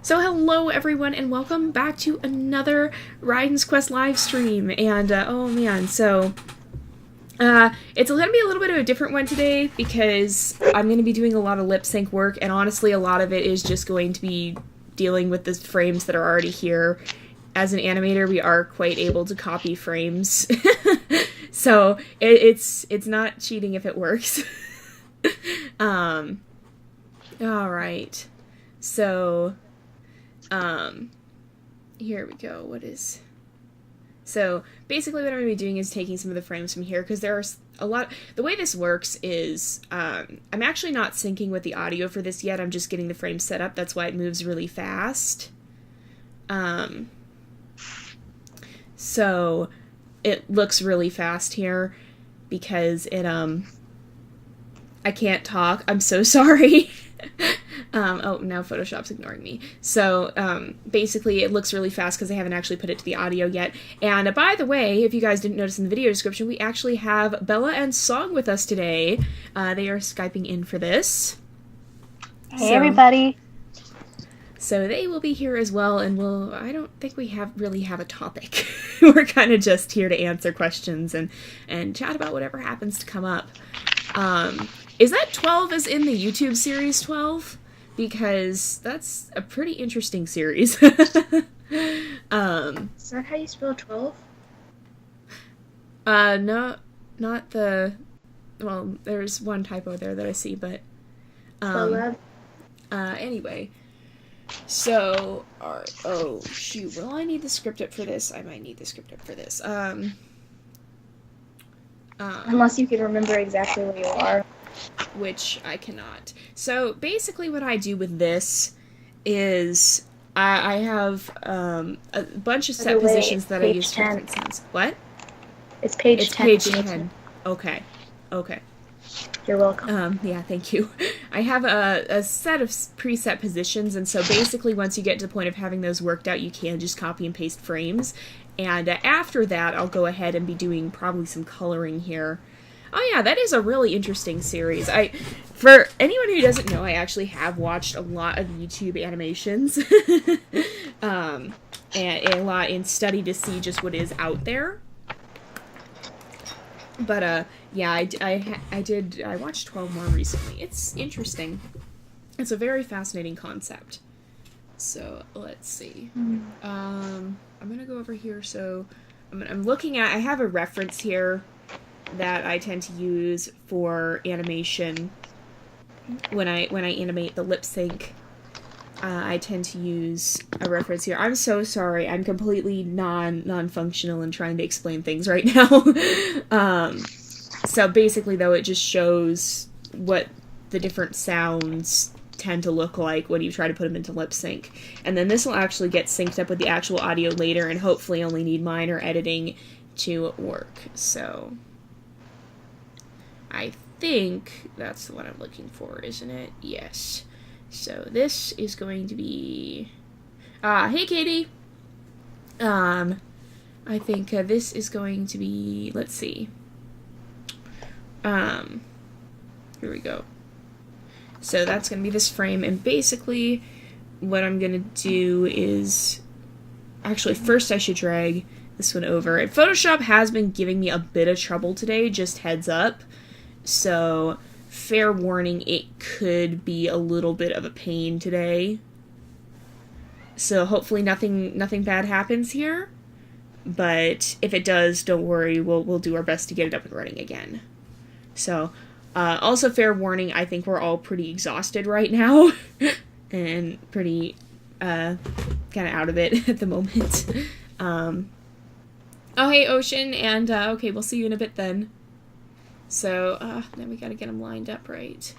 So hello everyone and welcome back to another Raiden's Quest live stream. And oh man, so it's going to be a little bit of a different one today because I'm going to be doing a lot of lip sync work, and honestly a lot of it is just going to be dealing with the frames that are already here. As an animator, we are quite able to copy frames. So it's not cheating if it works. Alright. So here we go. So basically what I'm going to be doing is taking some of the frames from here, because there are a lot. The way this works is I'm actually not syncing with the audio for this yet. I'm just getting the frame set up. That's why it moves really fast. So it looks really fast here because it I can't talk. I'm so sorry. Oh, now Photoshop's ignoring me. So, basically it looks really fast because I haven't actually put it to the audio yet. And by the way, if you guys didn't notice in the video description, we actually have Bella and Song with us today. They are Skyping in for this. Hey, everybody. So they will be here as well, and I don't think we really have a topic. We're kind of just here to answer questions and chat about whatever happens to come up. Is that 12 as in the YouTube series 12? Because that's a pretty interesting series. Is that how you spell 12? No, not the... Well, there's one typo there that I see, but... Anyway. So, alright. Oh, shoot. Will I need the script up for this? I might need the script up for this. Unless you can remember exactly where you are. Which I cannot. So basically what I do with this is I have a bunch of set positions that I use for different scenes. What? It's page 10. It's page 10. Okay. Okay. You're welcome. Yeah, thank you. I have a set of preset positions, and so basically once you get to the point of having those worked out, you can just copy and paste frames. And after that, I'll go ahead and be doing probably some coloring here. Oh yeah, that is a really interesting series. For anyone who doesn't know, I actually have watched a lot of YouTube animations. And a lot in study to see just what is out there. But yeah, I watched 12 more recently. It's interesting. It's a very fascinating concept. So let's see. I'm gonna go over here. So I'm looking at. I have a reference here that I tend to use for animation when I animate the lip sync. I tend to use a reference here. I'm so sorry. I'm completely non-functional and trying to explain things right now. So basically, though, it just shows what the different sounds tend to look like when you try to put them into lip sync. And then this will actually get synced up with the actual audio later and hopefully only need minor editing to work. So I think that's the one I'm looking for, isn't it? Yes. So this is going to be... hey, Katie! I think this is going to be... Let's see. Here we go. So that's going to be this frame, and basically what I'm going to do is... Actually, first I should drag this one over. And Photoshop has been giving me a bit of trouble today, just heads up. So, fair warning, it could be a little bit of a pain today. So hopefully nothing bad happens here. But if it does, don't worry, we'll do our best to get it up and running again. So, also fair warning, I think we're all pretty exhausted right now. And pretty, kind of out of it at the moment. Oh, hey, Ocean, and, okay, we'll see you in a bit then. So, then we gotta get them lined up right.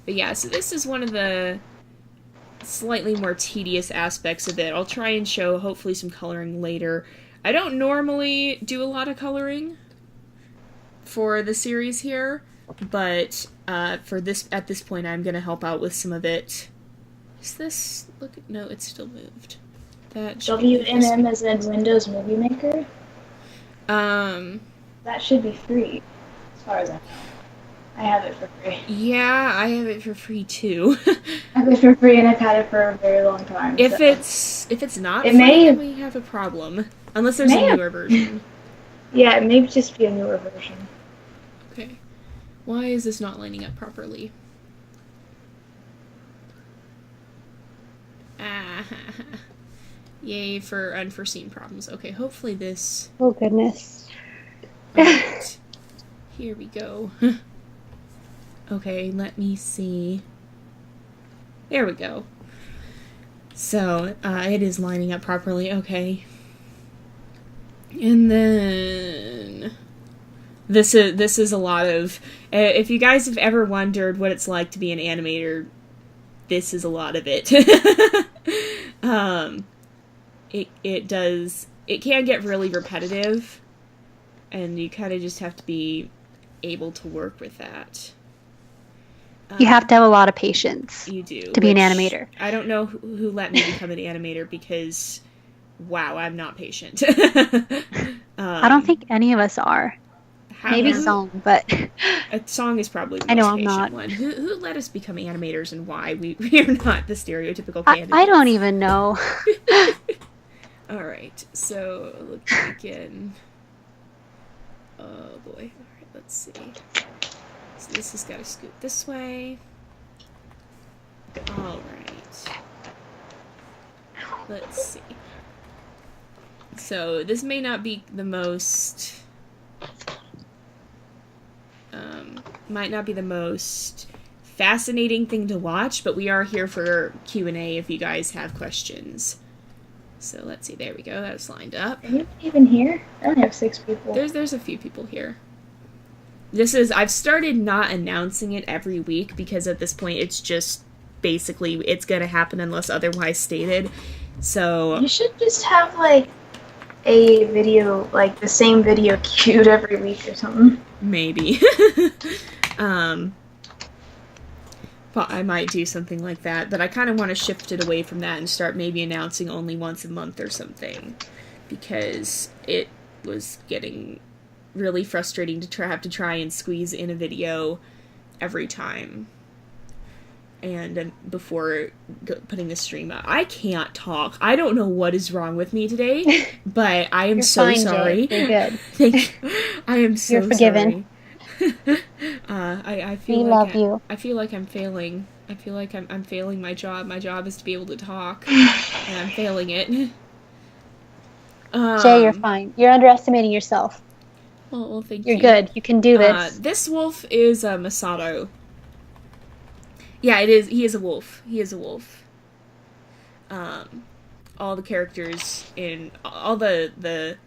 But yeah, so this is one of the slightly more tedious aspects of it. I'll try and show, hopefully, some coloring later. I don't normally do a lot of coloring for the series here, but, at this point, I'm gonna help out with some of it. Is this, no, it's still moved. That WMM as in Windows Movie Maker? That should be free. As far as I know. I have it for free. Yeah, I have it for free too. I have it for free, and I've had it for a very long time. If so. it's not It free, may then we have a problem. Unless there's a newer version. Yeah, it may just be a newer version. Okay. Why is this not lining up properly? Ah, yay for unforeseen problems. Okay, hopefully this... Oh, goodness. Alright. Here we go. Okay, let me see. There we go. So, it is lining up properly. Okay. And then... This is a lot of... if you guys have ever wondered what it's like to be an animator, this is a lot of it. It can get really repetitive, and you kind of just have to be able to work with that. You have to have a lot of patience. You do. To be an animator. I don't know who let me become an animator because, wow, I'm not patient. I don't think any of us are. Maybe Song, but... A Song is probably the I know most I'm patient not. one. Who let us become animators and why? We are not the stereotypical candidates. I don't even know. Alright, so let's begin. Oh boy. Alright, let's see. So this has got to scoot this way. Alright. Let's see. So this may not be the most... might not be the most fascinating thing to watch, but we are here for Q&A if you guys have questions. So let's see, there we go, that's lined up. Are you even here? I only have 6 people. There's a few people here. I've started not announcing it every week because at this point it's just basically, it's gonna happen unless otherwise stated. So You should just have, like, a video, like, the same video queued every week or something. maybe. But I might do something like that, but I kind of want to shift it away from that and start maybe announcing only once a month or something, because it was getting really frustrating to have to try and squeeze in a video every time. And before putting the stream up, I can't talk. I don't know what is wrong with me today, but I am so fine, sorry. Jay. You're good. Thank you. I am so You're forgiven. sorry. I feel We like love you. I feel like I'm failing. I feel like I'm failing my job. My job is to be able to talk, and I'm failing it. Jay, you're fine. You're underestimating yourself. Well, thank you. You're good. You can do this. This wolf is Masato. Yeah, it is. He is a wolf. He is a wolf. All the characters in all the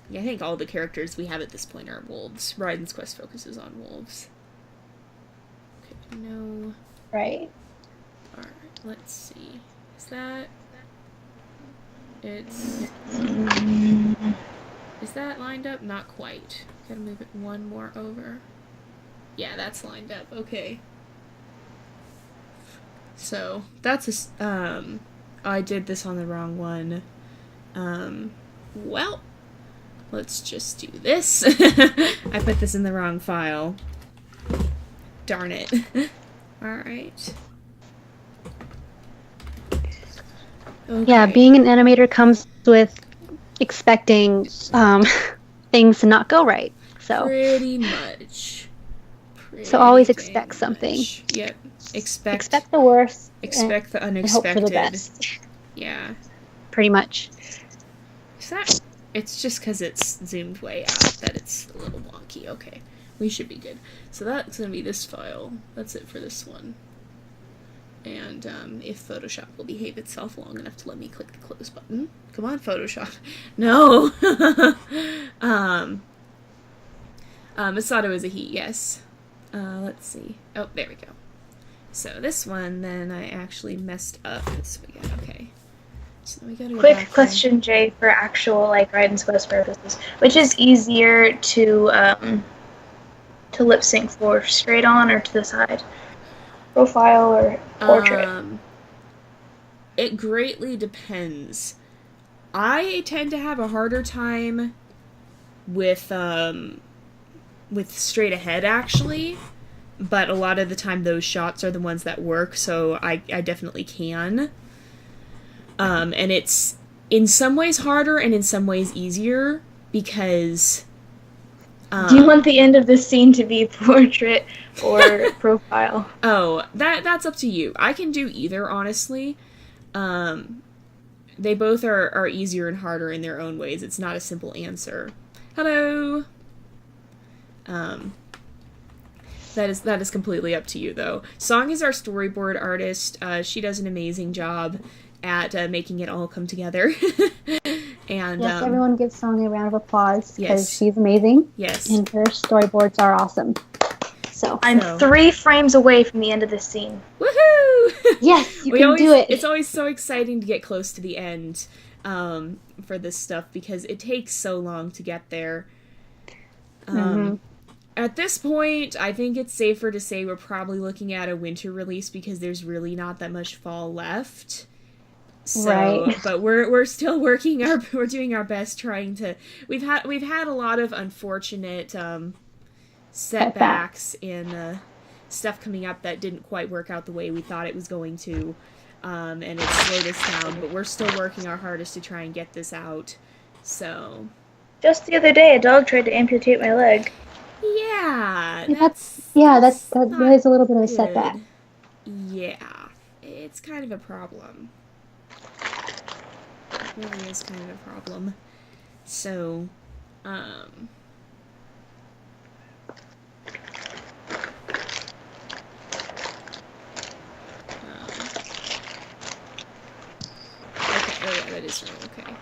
yeah, I think all the characters we have at this point are wolves. Raiden's quest focuses on wolves. Okay, no. Right. Alright, let's see. Is that... It's... Is that lined up? Not quite. Gotta move it one more over. Yeah, that's lined up. Okay. So, that's a... I did this on the wrong one. Well... Let's just do this. I put this in the wrong file. Darn it. Alright. Okay. Yeah, being an animator comes with expecting things to not go right. So Pretty much. So always expect something. Yep. Expect the worst. Expect the and hope unexpected. for the best. Yeah. Pretty much. Is that... It's just because it's zoomed way out that it's a little wonky. Okay. We should be good. So that's going to be this file. That's it for this one. And if Photoshop will behave itself long enough to let me click the close button. Come on, Photoshop. No! Masato is a he, yes. Let's see. Oh, there we go. So this one, then I actually messed up. So we got, okay. So we gotta go Quick back question, Jay, for actual, like, Raiden's quest purposes. Which is easier to lip sync for, straight on or to the side? Profile or portrait? It greatly depends. I tend to have a harder time with straight ahead, actually. But a lot of the time those shots are the ones that work, so I definitely can. And it's in some ways harder and in some ways easier because... do you want the end of this scene to be portrait or profile? Oh, that's up to you. I can do either, honestly. They both are easier and harder in their own ways. It's not a simple answer. Hello! That is completely up to you, though. Song is our storyboard artist. She does an amazing job at making it all come together. And yes, everyone give Song a round of applause because yes. she's amazing. Yes. And her storyboards are awesome. So I'm 3 frames away from the end of this scene. Woohoo! Yes, you can do it. It's always so exciting to get close to the end for this stuff because it takes so long to get there. At this point, I think it's safer to say we're probably looking at a winter release because there's really not that much fall left. So, right. But we're still working we're doing our best trying to. We've had a lot of unfortunate setbacks in stuff coming up that didn't quite work out the way we thought it was going to, and it slowed us down. But we're still working our hardest to try and get this out. So. Just the other day, a dog tried to amputate my leg. Yeah, that is a little bit of a setback. Yeah, it's kind of a problem. It really is kind of a problem. So, okay, oh yeah, that is right, okay.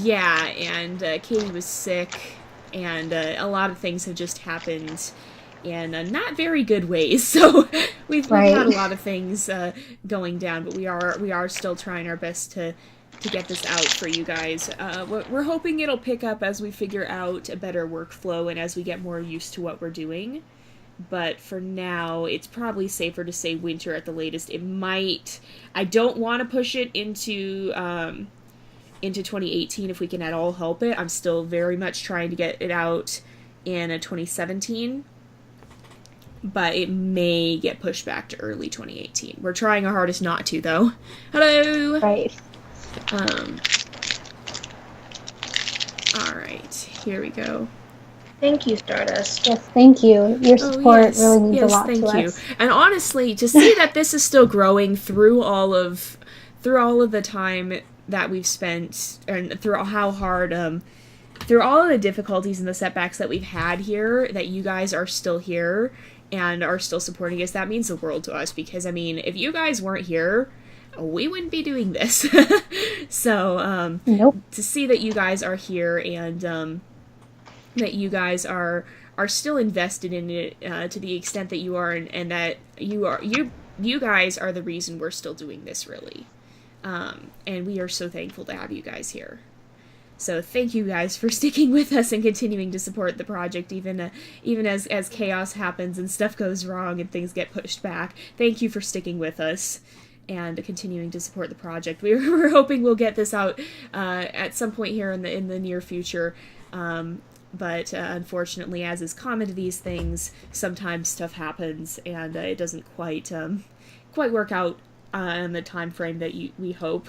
Yeah, and Katie was sick, and a lot of things have just happened in not very good ways. So we've had a lot of things going down, but we are still trying our best to get this out for you guys. We're hoping it'll pick up as we figure out a better workflow and as we get more used to what we're doing. But for now, it's probably safer to say winter at the latest. It might... I don't want to push it into 2018 if we can at all help it. I'm still very much trying to get it out in 2017, but it may get pushed back to early 2018. We're trying our hardest not to, though. Hello! Right. Alright, here we go. Thank you, Stardust. Yes, thank you. Your support really means a lot to us. And honestly, to see that this is still growing through all of the time that we've spent, and through how hard, through all of the difficulties and the setbacks that we've had here, that you guys are still here and are still supporting us, that means the world to us, because, I mean, if you guys weren't here, we wouldn't be doing this. So, nope. To see that you guys are here and, that you guys are still invested in it, to the extent that you are, and that you guys are the reason we're still doing this, really. And we are so thankful to have you guys here. So thank you guys for sticking with us and continuing to support the project, even as chaos happens and stuff goes wrong and things get pushed back. Thank you for sticking with us and continuing to support the project. We're hoping we'll get this out at some point here in the near future. But unfortunately, as is common to these things, sometimes stuff happens and it doesn't quite work out in the time frame that we hope.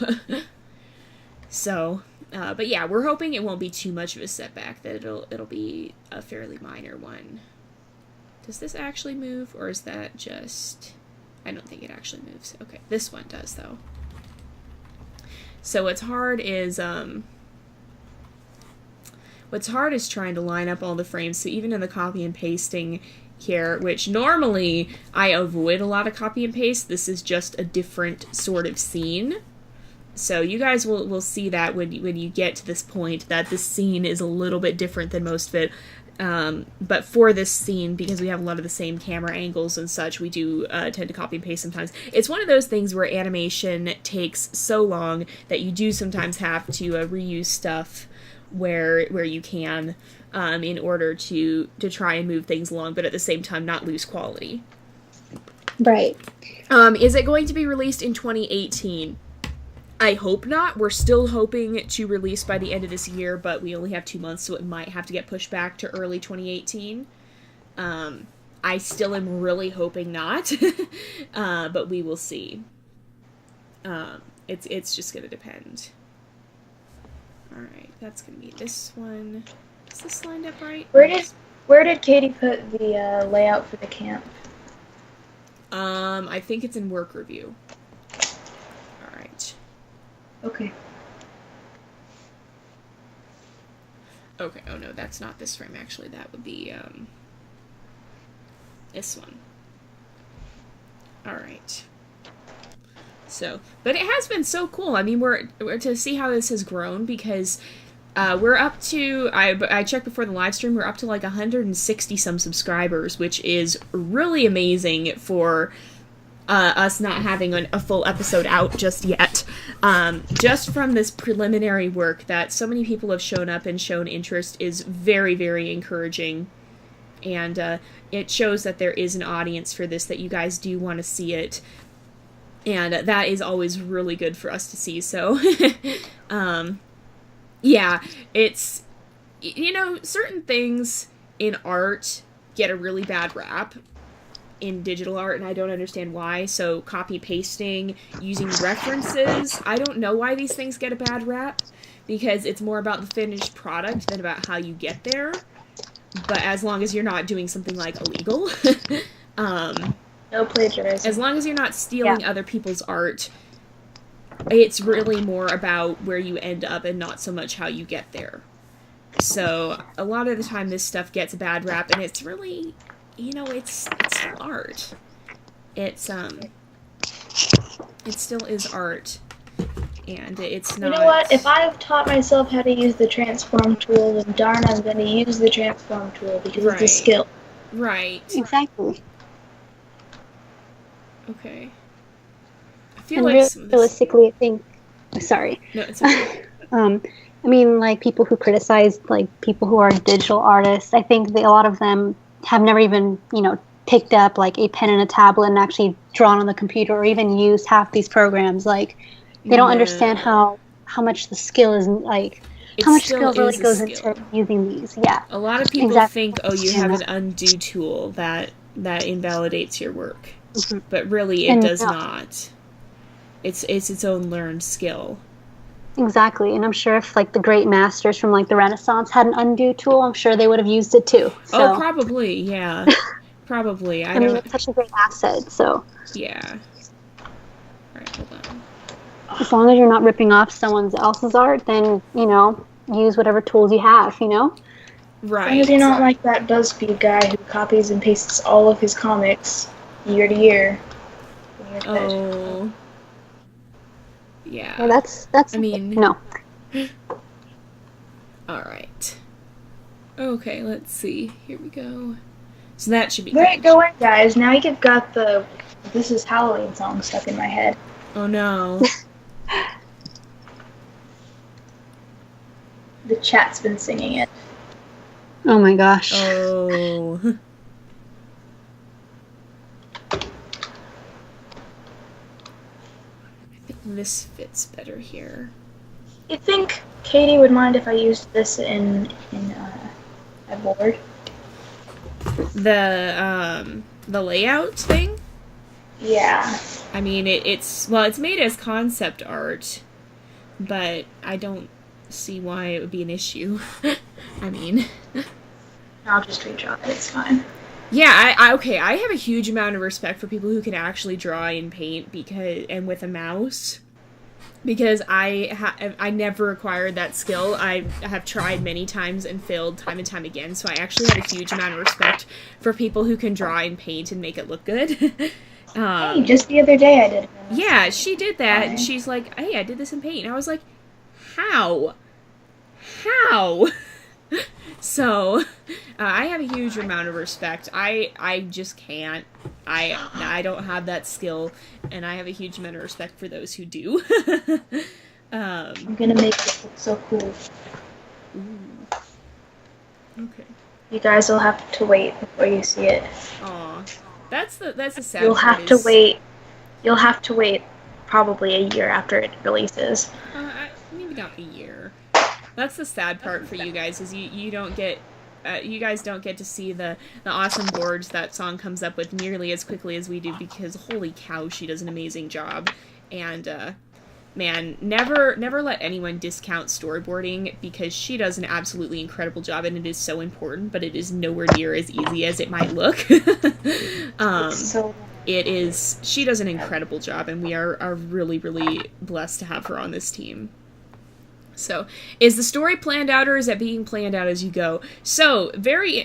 So, but yeah, we're hoping it won't be too much of a setback, that it'll be a fairly minor one. Does this actually move, or is that just... I don't think it actually moves. Okay, this one does, though. So what's hard is trying to line up all the frames. So even in the copy and pasting here, which normally I avoid a lot of copy and paste, this is just a different sort of scene. So you guys will see that when you get to this point, that this scene is a little bit different than most of it. But for this scene, because we have a lot of the same camera angles and such, we do tend to copy and paste sometimes. It's one of those things where animation takes so long that you do sometimes have to reuse stuff where you can, in order to try and move things along, but at the same time not lose quality. Right. Is it going to be released in 2018? I hope not. We're still hoping to release by the end of this year, but we only have 2 months, so it might have to get pushed back to early 2018. I still am really hoping not, but we will see. It's just gonna depend. Alright, that's gonna be this one. Is this lined up right? Where did Katie put the layout for the camp? I think it's in work review. Alright. Okay. Okay, oh no, that's not this frame actually. That would be, this one. Alright. So, but it has been so cool. I mean, we're to see how this has grown, because we're up to, I checked before the live stream, we're up to like 160 some subscribers, which is really amazing for us not having a full episode out just yet. Just from this preliminary work that so many people have shown up and shown interest is very, very encouraging. And it shows that there is an audience for this, that you guys do want to see it. And that is always really good for us to see. So, yeah, it's, you know, certain things in art get a really bad rap in digital art, and I don't understand why. So copy pasting, using references, I don't know why these things get a bad rap, because it's more about the finished product than about how you get there. But as long as you're not doing something like illegal, no plagiarism. As long as you're not stealing other people's art, it's really more about where you end up and not so much how you get there. So a lot of the time this stuff gets a bad rap, and it's really, you know, it's still art. It still is art. And it's not... You know what? If I've taught myself how to use the transform tool, then darn, I'm going to use the transform tool, because it's a skill. Right. Exactly. Okay. I feel and like realistically, I think... Sorry. No, it's okay. I mean, like, people who criticize, like, people who are digital artists, I think a lot of them have never even, you know, picked up, like, a pen and a tablet and actually drawn on the computer, or even used half these programs. Like, they don't understand how much the skill is, like, how much skill really goes into using these. Yeah. A lot of people think, oh, you have an undo tool that invalidates your work. Mm-hmm. But really, it does not. It's its own learned skill. Exactly. And I'm sure if, like, the great masters from, like, the Renaissance had an undo tool, I'm sure they would have used it too. So. Oh, probably, yeah. Probably. I mean, it's such a great asset, so. Yeah. Alright, hold on. As long as you're not ripping off someone else's art, then, you know, use whatever tools you have, you know? Right. As long as you're not like that BuzzFeed guy who copies and pastes all of his comics year to year. Oh. Yeah. Well, that's I mean... No. Alright. Okay, let's see. Here we go. So that should be good. good. Go in, guys. Now you've got the This Is Halloween song stuck in my head. Oh no. The chat's been singing it. Oh my gosh. Oh. I think this fits better here. You think Katie would mind if I used this in my board? The layout thing? Yeah. I mean, it's made as concept art, but I don't see why it would be an issue. I mean... I'll just redraw it, it's fine. Yeah, I have a huge amount of respect for people who can actually draw in paint and with a mouse, because I never acquired that skill. I have tried many times and failed time and time again, so I actually have a huge amount of respect for people who can draw in paint and make it look good. Hey, just the other day I did it. Yeah, she did that, and she's like, hey, I did this in paint. And I was like, how? So, I have a huge amount of respect. I just can't. I don't have that skill, and I have a huge amount of respect for those who do. I'm gonna make this look so cool. Ooh. Okay. You guys will have to wait before you see it. Aw. That's a sad You'll have to wait. You'll have to wait probably a year after it releases. Maybe not a year. That's the sad part for you guys, is you don't get, you guys don't get to see the awesome boards that Song comes up with nearly as quickly as we do, because holy cow, she does an amazing job. And man, never let anyone discount storyboarding, because she does an absolutely incredible job, and it is so important, but it is nowhere near as easy as it might look. She does an incredible job, and we are really, really blessed to have her on this team. So, is the story planned out, or is it being planned out as you go? So, very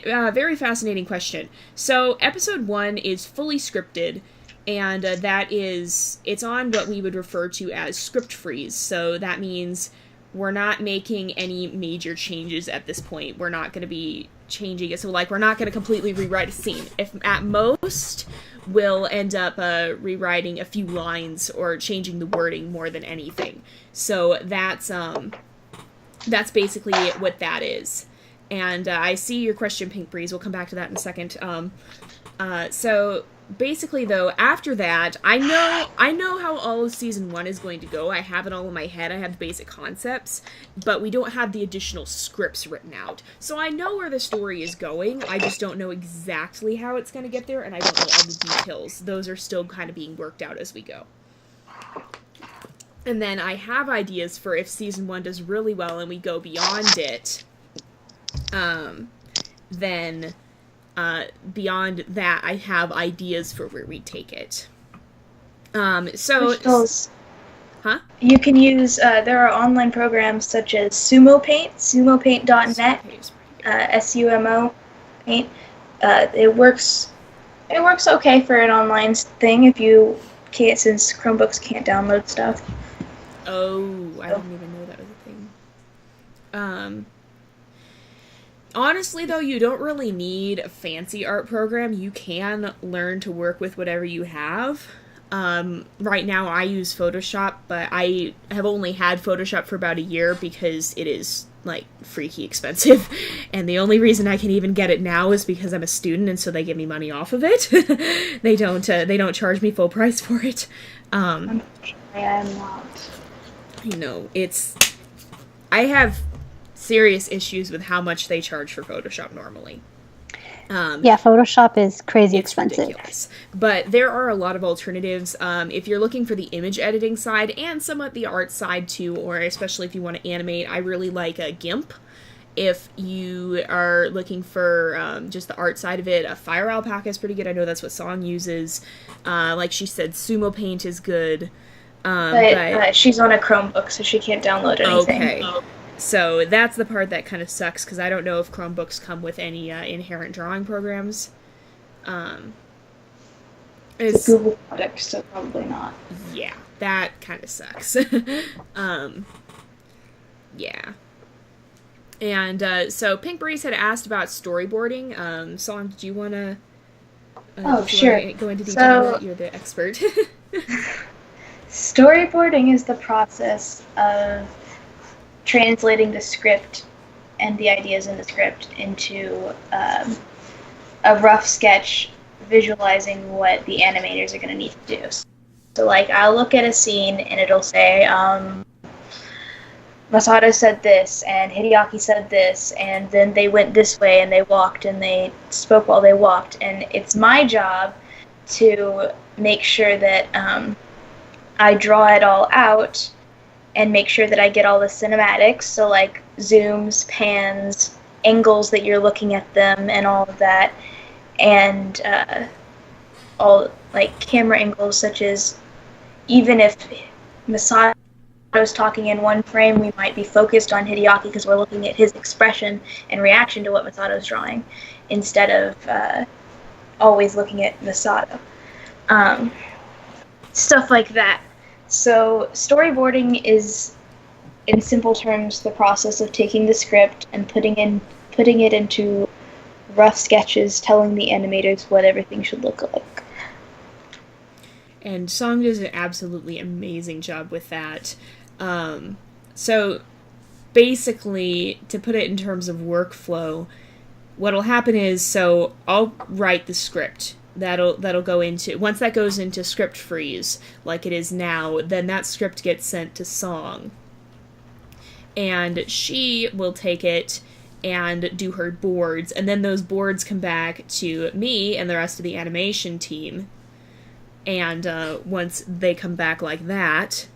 fascinating question. So, episode 1 is fully scripted, and it's on what we would refer to as script freeze. So, that means we're not making any major changes at this point. We're not going to be changing it. So, like, we're not going to completely rewrite a scene. If at most, we'll end up rewriting a few lines or changing the wording more than anything. So that's basically what that is. And I see your question, Pink Breeze. We'll come back to that in a second. So basically, though, after that, I know how all of season 1 is going to go. I have it all in my head. I have the basic concepts, but we don't have the additional scripts written out. So I know where the story is going. I just don't know exactly how it's going to get there, and I don't know all the details. Those are still kind of being worked out as we go. And then I have ideas for if season 1 does really well and we go beyond it, then beyond that, I have ideas for where we take it. You can use, there are online programs such as Sumo Paint, sumopaint.net, SUMO Paint. It works okay for an online thing if you can't, since Chromebooks can't download stuff. Oh, I didn't even know that was a thing. Honestly, though, you don't really need a fancy art program. You can learn to work with whatever you have. Right now, I use Photoshop, but I have only had Photoshop for about a year because it is, like, freaky expensive. And the only reason I can even get it now is because I'm a student, and so they give me money off of it. They don't charge me full price for it. I'm not. You know, I have serious issues with how much they charge for Photoshop normally. Yeah, Photoshop is crazy expensive. Ridiculous. But there are a lot of alternatives. If you're looking for the image editing side and somewhat the art side too, or especially if you want to animate, I really like GIMP. If you are looking for just the art side of it, Fire Alpaca is pretty good. I know that's what Song uses. Like she said, Sumo Paint is good. But she's on a Chromebook, so she can't download anything. Okay. So that's the part that kind of sucks, because I don't know if Chromebooks come with any inherent drawing programs. It's a Google product, so probably not. Yeah, that kind of sucks. Yeah. And so Pink Breeze had asked about storyboarding. Song, do you want to sure. Go into detail? You're the expert. Storyboarding is the process of translating the script and the ideas in the script into a rough sketch, visualizing what the animators are going to need to do. So, like, I'll look at a scene and it'll say, Masato said this, and Hideaki said this, and then they went this way, and they walked, and they spoke while they walked. And it's my job to make sure that I draw it all out and make sure that I get all the cinematics, so like zooms, pans, angles that you're looking at them, and all of that, and all like camera angles, such as even if Masato's talking in one frame, we might be focused on Hideaki because we're looking at his expression and reaction to what Masato's drawing, instead of always looking at Masato. Stuff like that. So storyboarding is, in simple terms, the process of taking the script and putting it into rough sketches, telling the animators what everything should look like. And Song does an absolutely amazing job with that. So basically, to put it in terms of workflow, what'll happen is, so I'll write the script, that'll go into, once that goes into script freeze, like it is now, then that script gets sent to Song. And she will take it and do her boards, and then those boards come back to me and the rest of the animation team. And once they come back like that,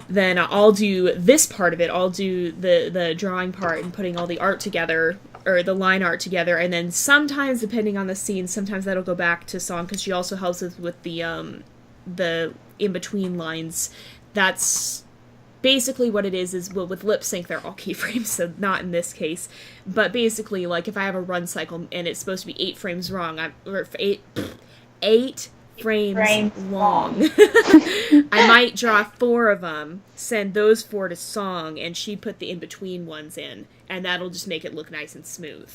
then I'll do this part of it. I'll do the drawing part and putting all the art together, or the line art together, and then sometimes, depending on the scene, sometimes that'll go back to Song, because she also helps us with the in-between lines. That's basically what it is well, with lip sync, they're all keyframes, so not in this case. But basically, like, if I have a run cycle and it's supposed to be 8 frames wrong, or 8 frames long. I might draw 4 of them, send those 4 to Song, and she put the in-between ones in, and that'll just make it look nice and smooth.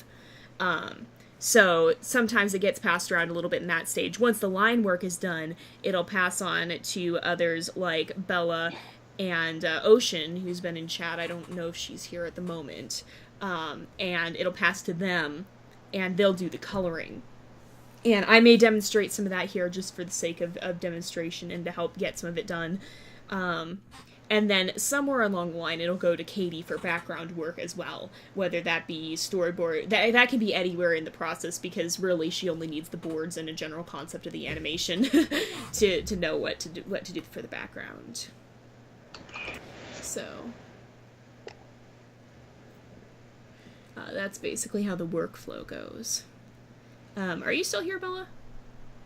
So sometimes it gets passed around a little bit in that stage. Once the line work is done, it'll pass on to others like Bella and Ocean, who's been in chat. I don't know if she's here at the moment. And it'll pass to them, and they'll do the coloring. And I may demonstrate some of that here just for the sake of demonstration and to help get some of it done. And then somewhere along the line, it'll go to Katie for background work as well, whether that be storyboard. That can be anywhere in the process, because really she only needs the boards and a general concept of the animation to know what to do for the background. So that's basically how the workflow goes. Are you still here, Bella?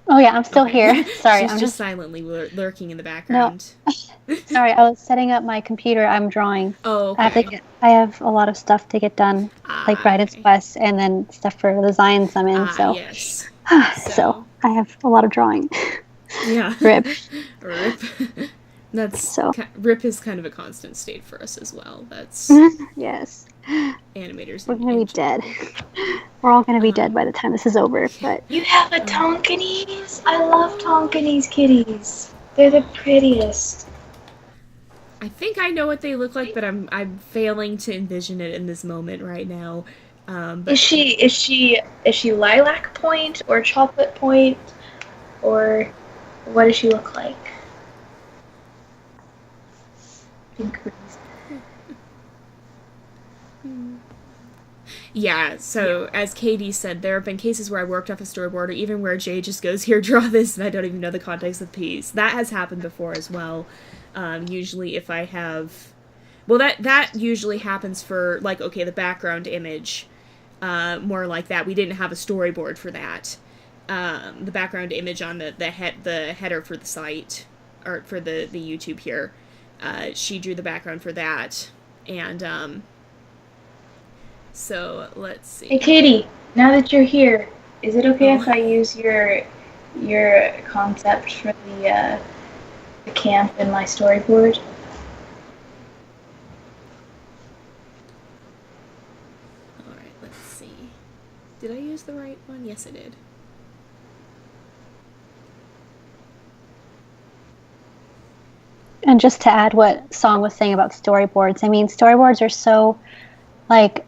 Oh yeah, I'm still here. Sorry, She's I'm just silently lurking in the background. No. Sorry, I was setting up my computer. I'm drawing. Oh, okay. I have a lot of stuff to get done, like Raiden's Quest, and then stuff for the Zions I'm in. So, yes. So I have a lot of drawing. Yeah. Rip. Rip. That's so. Rip is kind of a constant state for us as well. That's yes. Animators. We're gonna be dead. We're all gonna be dead by the time this is over. But you have a Tonkinese. I love Tonkinese kitties. They're the prettiest. I think I know what they look like, but I'm failing to envision it in this moment right now. But is she lilac point or chocolate point, or what does she look like? Pink. Yeah, so as Katie said, there have been cases where I worked off a storyboard, or even where Jay just goes, here, draw this, and I don't even know the context of the piece. That has happened before as well. Usually if I have... Well, that usually happens for, like, okay, the background image, more like that. We didn't have a storyboard for that. The background image on the header for the site, or for the YouTube here, she drew the background for that, and, so, let's see. Hey, Katie, now that you're here, is it okay if I use your concept for the camp in my storyboard? Alright, let's see. Did I use the right one? Yes, I did. And just to add what Song was saying about storyboards, I mean, storyboards are so, like,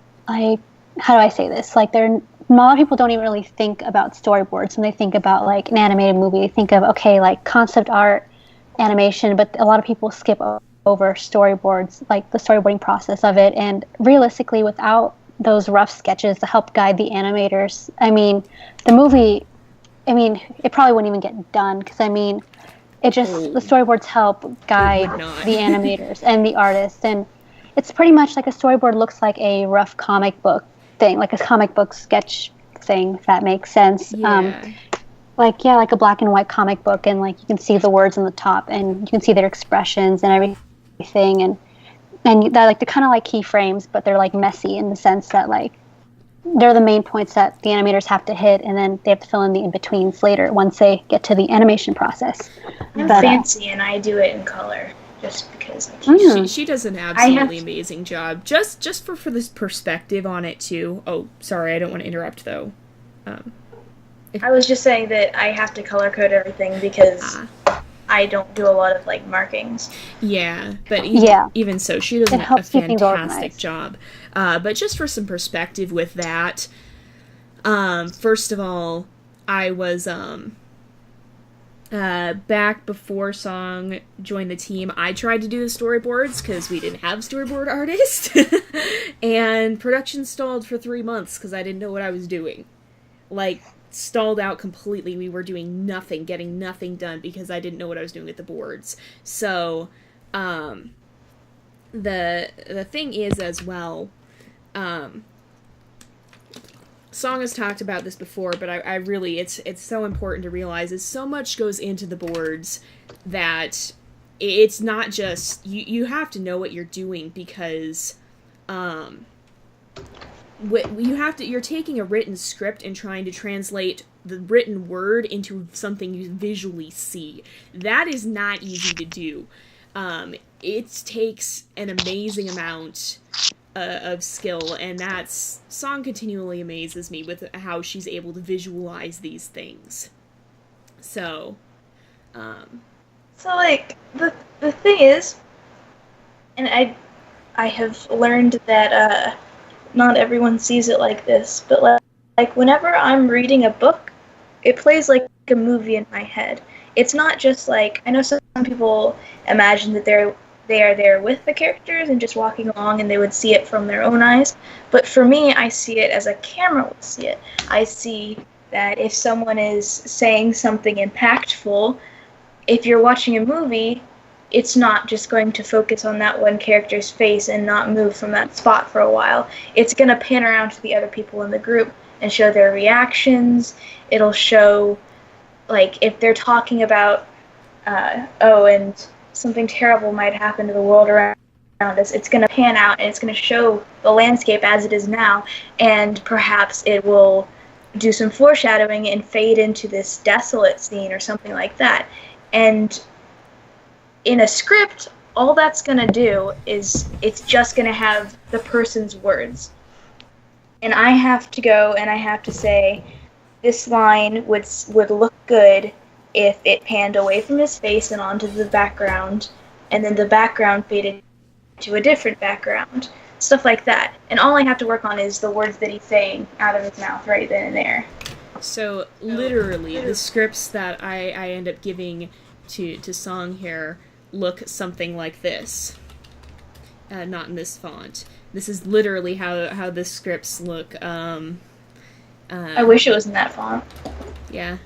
how do I say this? Like, a lot of people don't even really think about storyboards when they think about, like, an animated movie. They think of, okay, like, concept art, animation, but a lot of people skip over storyboards, like, the storyboarding process of it. And realistically, without those rough sketches to help guide the animators, I mean, the movie, I mean, it probably wouldn't even get done, because, I mean, the storyboards help guide the animators and the artists, and it's pretty much like a storyboard looks like a rough comic book thing, like a comic book sketch thing, if that makes sense. Yeah. Like a black and white comic book, and like you can see the words on the top, and you can see their expressions and everything, and they're like, they're kind of like keyframes, but they're like messy in the sense that like they're the main points that the animators have to hit, and then they have to fill in the in-betweens later once they get to the animation process. I'm fancy, and I do it in color. Just because I can. She does an absolutely amazing job. Just for this perspective on it too. Oh, sorry, I don't want to interrupt though. I was just saying that I have to color code everything because I don't do a lot of like markings. Yeah, but even so, she does a fantastic job. But just for some perspective with that, first of all, I was back before Song joined the team, I tried to do the storyboards because we didn't have storyboard artists, and production stalled for 3 months because I didn't know what I was doing. Like, stalled out completely. We were doing nothing, getting nothing done because I didn't know what I was doing with the boards. So, the thing is as well, Song has talked about this before, but I really, it's so important to realize is so much goes into the boards that it's not just, you have to know what you're doing because, you're taking a written script and trying to translate the written word into something you visually see. That is not easy to do. It takes an amazing amount of skill, and that's, Song continually amazes me with how she's able to visualize these things. So, like, the thing is, and I have learned that, not everyone sees it like this, but like whenever I'm reading a book, it plays like a movie in my head. It's not just like, I know some people imagine that they are there with the characters and just walking along and they would see it from their own eyes, but for me, I see it as a camera would see it. I see that if someone is saying something impactful, if you're watching a movie, it's not just going to focus on that one character's face and not move from that spot for a while. It's going to pan around to the other people in the group and show their reactions. It'll show, like, if they're talking about, and something terrible might happen to the world around us, it's going to pan out and it's going to show the landscape as it is now, and perhaps it will do some foreshadowing and fade into this desolate scene or something like that. And in a script, all that's going to do is it's just going to have the person's words. And I have to go and I have to say, this line would look good if it panned away from his face and onto the background, and then the background faded to a different background. Stuff like that. And all I have to work on is the words that he's saying out of his mouth right then and there. So, literally, the scripts that I end up giving to Song here look something like this. Not in this font. This is literally how the scripts look. I wish it was in that font. Yeah.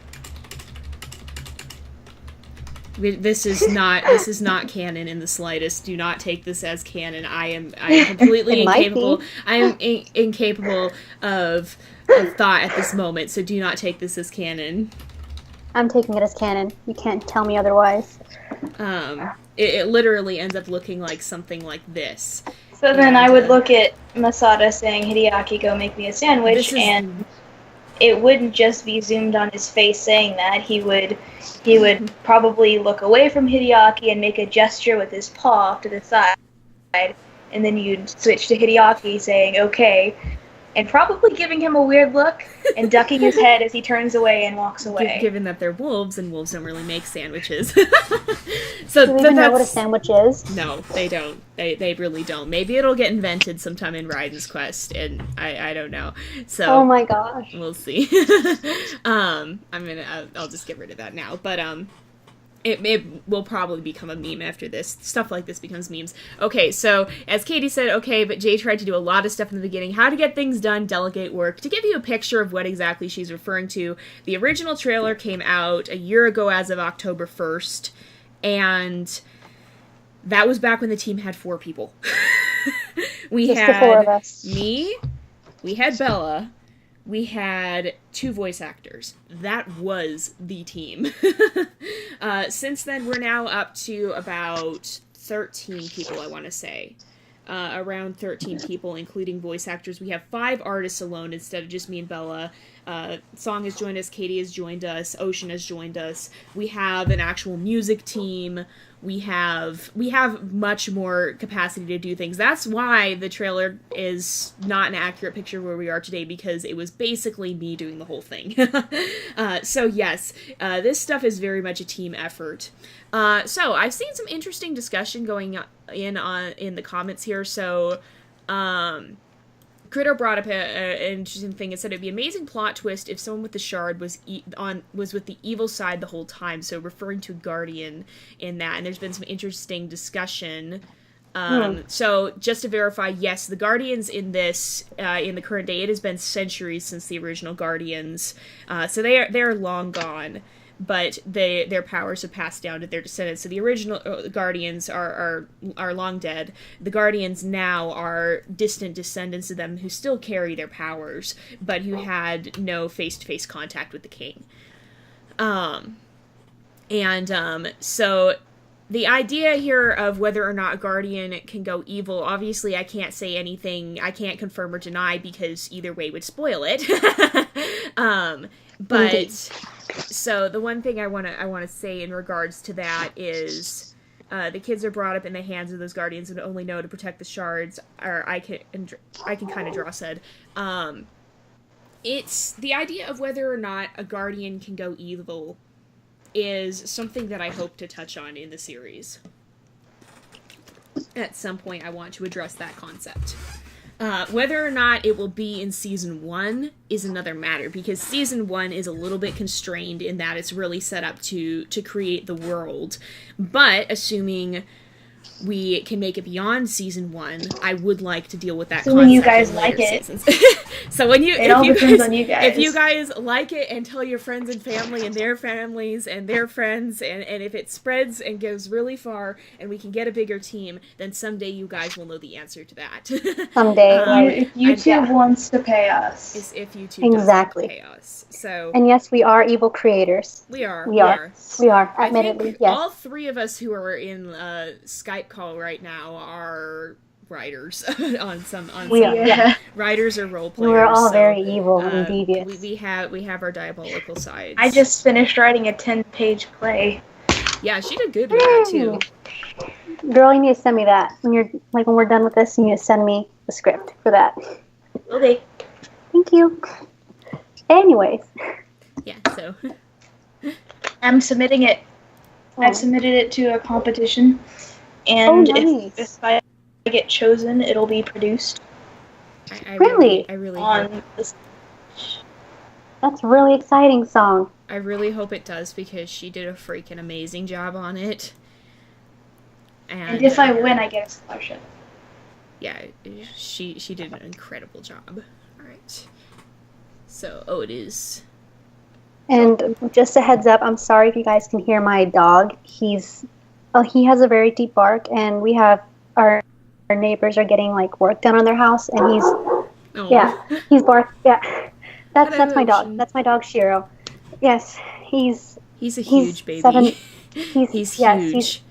This is not canon in the slightest. Do not take this as canon. I am completely incapable. I am incapable of thought at this moment. So do not take this as canon. I'm taking it as canon. You can't tell me otherwise. It literally ends up looking like something like this. So then I would look at Masada saying, "Hideaki, go make me a sandwich," and it wouldn't just be zoomed on his face saying that. He would probably look away from Hideaki and make a gesture with his paw to the side, and then you'd switch to Hideaki saying, "Okay," and probably giving him a weird look and ducking his head as he turns away and walks away. Given that they're wolves, and wolves don't really make sandwiches. So do they even know what a sandwich is? No, they don't. They really don't. Maybe it'll get invented sometime in Raiden's quest, and I don't know. So oh my gosh, we'll see. I'll just get rid of that now. But it will probably become a meme after this. Stuff like this becomes memes. Okay, so as Katie said, okay, but Jay tried to do a lot of stuff in the beginning. How to get things done, delegate work. To give you a picture of what exactly she's referring to, the original trailer came out a year ago as of October 1st, and that was back when the team had 4 people. We just had the 4 of us. Me, we had Bella, we had 2 voice actors. That was the team. Since then, we're now up to about 13 people, I want to say. Around 13 people, including voice actors. We have 5 artists alone instead of just me and Bella. Song has joined us, Katie has joined us, Ocean has joined us. We have an actual music team. We have much more capacity to do things. That's why the trailer is not an accurate picture of where we are today, because it was basically me doing the whole thing. So yes, this stuff is very much a team effort. So I've seen some interesting discussion going in the comments here. So Critter brought up an interesting thing. It said it'd be an amazing plot twist if someone with the shard was with the evil side the whole time. So referring to Guardian in that, and there's been some interesting discussion. So just to verify, yes, the Guardians in this in the current day, it has been centuries since the original Guardians, so they're long gone. But their powers have passed down to their descendants. So the original Guardians are long dead. The Guardians now are distant descendants of them who still carry their powers, but who had no face-to-face contact with the king. So the idea here of whether or not a Guardian can go evil, obviously I can't say anything, I can't confirm or deny, because either way would spoil it. But Indeed. So the one thing I want to say in regards to that is the kids are brought up in the hands of those Guardians and only know to protect the shards. Or I can kind of draw said. It's the idea of whether or not a Guardian can go evil is something that I hope to touch on in the series. At some point, I want to address that concept. Whether or not it will be in Season 1 is another matter, because Season 1 is a little bit constrained in that it's really set up to create the world. But, assuming we can make it beyond Season 1, I would like to deal with that concept. When you guys like it. So when it all depends on you guys. If you guys like it and tell your friends and family and their families and their friends, and if it spreads and goes really far and we can get a bigger team, then someday you guys will know the answer to that. Someday. If YouTube wants to pay us. Is if YouTube Exactly. doesn't pay us. So, And yes, we are evil creators. we are. We are. I Admittedly, think yes. all three of us who are in Skype call right now are writers We are. Yeah. writers or role players. We're all so, very evil and devious. we have our diabolical sides. I just finished writing a 10-page play. Yeah, she did good with that too. Girl, you need to send me that when we're done with this. You need to send me the script for that. Okay. Thank you. Anyways, Yeah, so I'm submitting it. I've submitted it to a competition, and nice. if I get chosen, it'll be produced I Really? really on hope, this. that's a really exciting song. I really hope it does, because she did a freaking amazing job on it. And if I win, I get a scholarship. Yeah, she did an incredible job. All right. So, it is. And just a heads up, I'm sorry if you guys can hear my dog. He has a very deep bark, and we have our neighbors are getting work done on their house, and he's bark. Yeah, that's my dog. That's my dog Shiro. Yes, he's a huge baby. He's huge.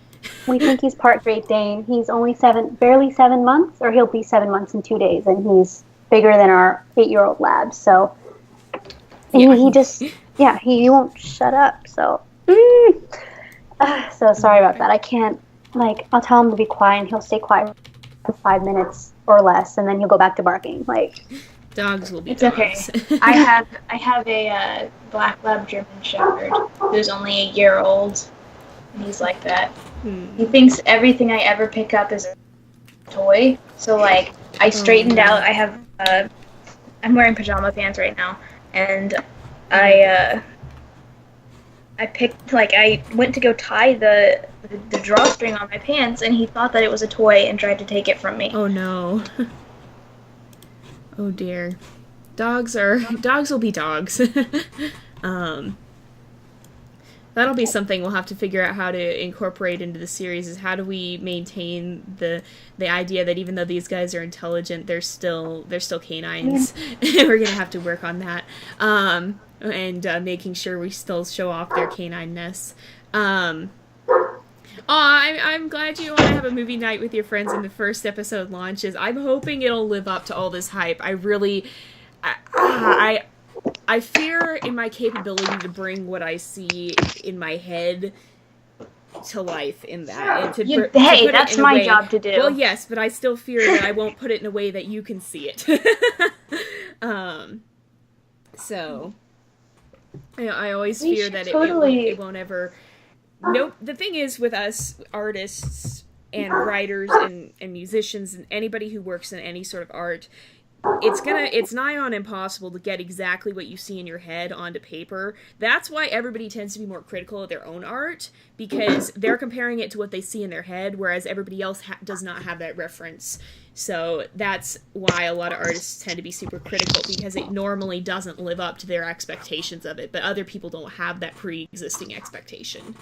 We think he's part Great Dane. He's only barely 7 months, or he'll be 7 months in 2 days, and he's bigger than our 8-year-old lab. So, and he won't shut up. So, so sorry about that. I can't I'll tell him to be quiet, and he'll stay quiet for 5 minutes or less, and then he'll go back to barking. Dogs will be It's dogs. okay. I have a black lab German Shepherd who's only a year old, and he's like that. He thinks everything I ever pick up is a toy. So I straightened out. I have I'm wearing pajama pants right now, and I picked I went to go tie the drawstring on my pants, and he thought that it was a toy and tried to take it from me. Oh no. Oh dear. Dogs will be dogs. That'll be something we'll have to figure out how to incorporate into the series, is how do we maintain the idea that even though these guys are intelligent, they're still canines. Yeah. We're gonna have to work on that. And making sure we still show off their canineness. I'm glad you want to have a movie night with your friends and the first episode launches. I'm hoping it'll live up to all this hype. I fear in my capability to bring what I see in my head to life in that. And that's my job to do. Well, yes, but I still fear that I won't put it in a way that you can see it. So, I always fear that it won't ever... Nope. The thing is, with us artists and writers and musicians and anybody who works in any sort of art, it's nigh on impossible to get exactly what you see in your head onto paper. That's why everybody tends to be more critical of their own art, because they're comparing it to what they see in their head, whereas everybody else does not have that reference. So that's why a lot of artists tend to be super critical, because it normally doesn't live up to their expectations of it, but other people don't have that pre-existing expectation.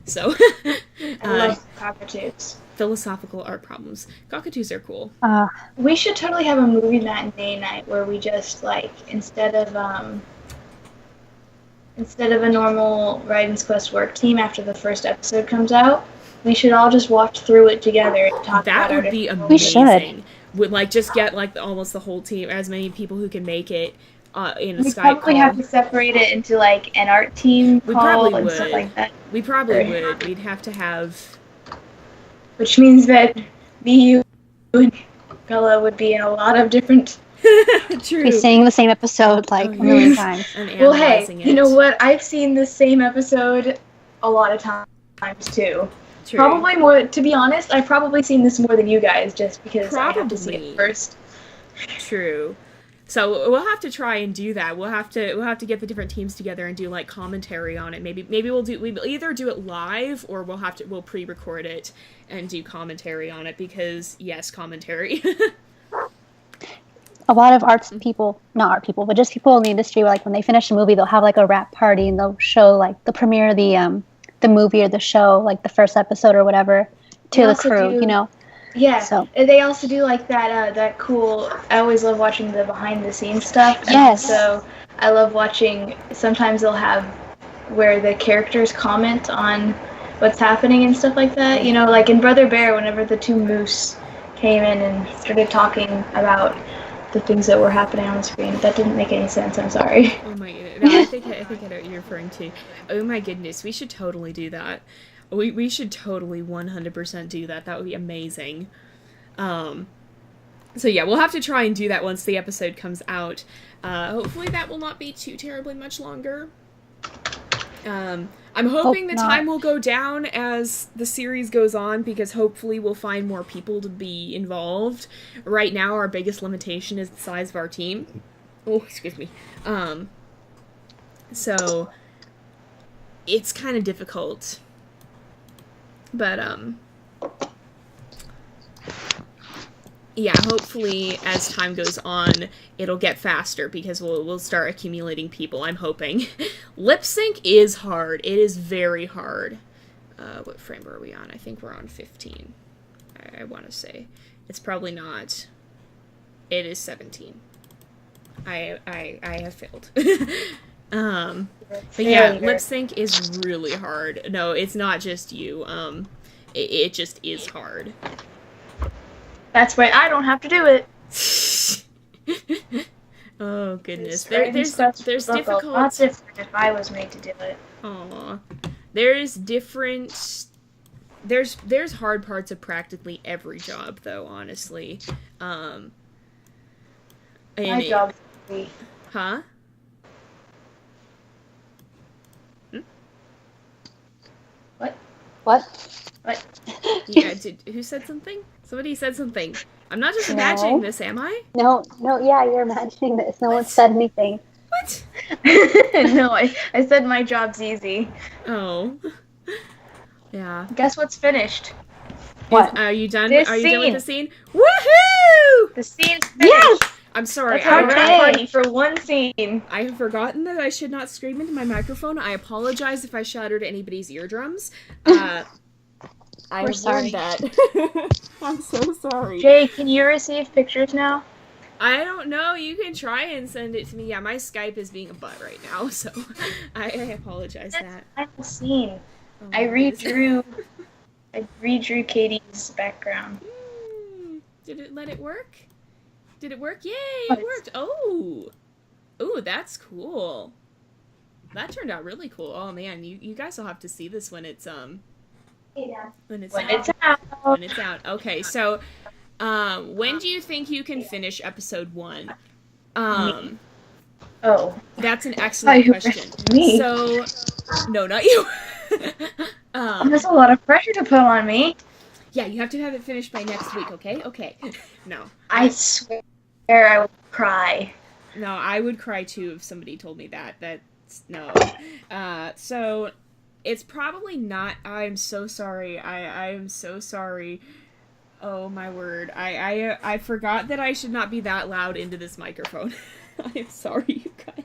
So I love cockatoos. Philosophical art problems. Cockatoos are cool. We should totally have a movie matinee night where we just, like, instead of a normal Raiden's Quest work team after the first episode comes out, we should all just watch through it together and talk about it. That would be amazing. We should. Would, like, just get, like, almost the whole team, as many people who can make it in a We Skype probably call. have to separate it into, like, an art team We call probably and would. stuff like that. We probably would. We'd have to have... Which means that me, you, and Bella would be in a lot of different... True. Be saying the same episode like a million times. And Well, hey, analyzing it. you know what? I've seen the same episode a lot of times, too. True. Probably more, to be honest, I've probably seen this more than you guys, just because I have to see Probably. it first. True. So we'll have to try and do that. We'll have to get the different teams together and do, like, commentary on it. Maybe we'll either do it live, or we'll pre-record it and do commentary on it, because yes, commentary. A lot of not art people, but just people in the industry, like when they finish a movie, they'll have like a wrap party and they'll show like the premiere of the movie or the show, like the first episode or whatever, to They the also crew, do- you know? Yeah, So- they also do like that cool, I always love watching the behind the scenes stuff. And Yes. so I love watching, sometimes they'll have where the characters comment on what's happening and stuff like that. You know, like in Brother Bear, whenever the two moose came in and started talking about the things that were happening on the screen. That didn't make any sense, I'm sorry. Oh my goodness. No, I think I know what you're referring to. Oh my goodness, we should totally do that. We should totally 100% do that. That would be amazing. So yeah, we'll have to try and do that once the episode comes out. Hopefully that will not be too terribly much longer. I'm hoping the time will go down as the series goes on, because hopefully we'll find more people to be involved. Right now, our biggest limitation is the size of our team. Oh, excuse me. So it's kind of difficult. But, yeah, hopefully as time goes on, it'll get faster, because we'll start accumulating people, I'm hoping. Lip sync is hard. It is very hard. What frame are we on? I think we're on 15. I want to say. It's probably not. It is 17. I have failed. But yeah, lip sync is really hard. No, it's not just you. It just is hard. That's why I don't have to do it. Oh goodness, There's difficult. Not different if I was made to do it. Aw, there's different. There's hard parts of practically every job, though. Honestly, My job's easy. Huh? What? Yeah. Who said something? Somebody said something. I'm not just imagining this, am I? No, yeah, you're imagining this. No one said anything. What? No, I said my job's easy. Oh. Yeah. Guess what's finished? What? Are you done? This Are you done with scene. the scene? Woohoo! The scene's finished. Yes! I'm sorry. That's our Okay. wrap party for one scene. I have forgotten that I should not scream into my microphone. I apologize if I shattered anybody's eardrums. I We're have sorry. learned that. I'm so sorry. Jay, can you receive pictures now? I don't know. You can try and send it to me. Yeah, my Skype is being a butt right now, so I apologize that. Final scene. Oh, I my goodness. redrew Katie's background. Did it let it work? Did it work? Yay! Oh, It worked. Oh, that's cool. That turned out really cool. Oh man, you guys will have to see this when it's when it's out. When it's out. Okay, so when do you think you can finish episode 1? Oh. That's an excellent question. Me. So, no, not you. There's a lot of pressure to put on me. Yeah, you have to have it finished by next week, okay? Okay. No. I swear There, I would cry. No, I would cry too if somebody told me that. That's no. So it's probably not. I'm so sorry. I am so sorry. Oh my word. I forgot that I should not be that loud into this microphone. I am sorry, you guys.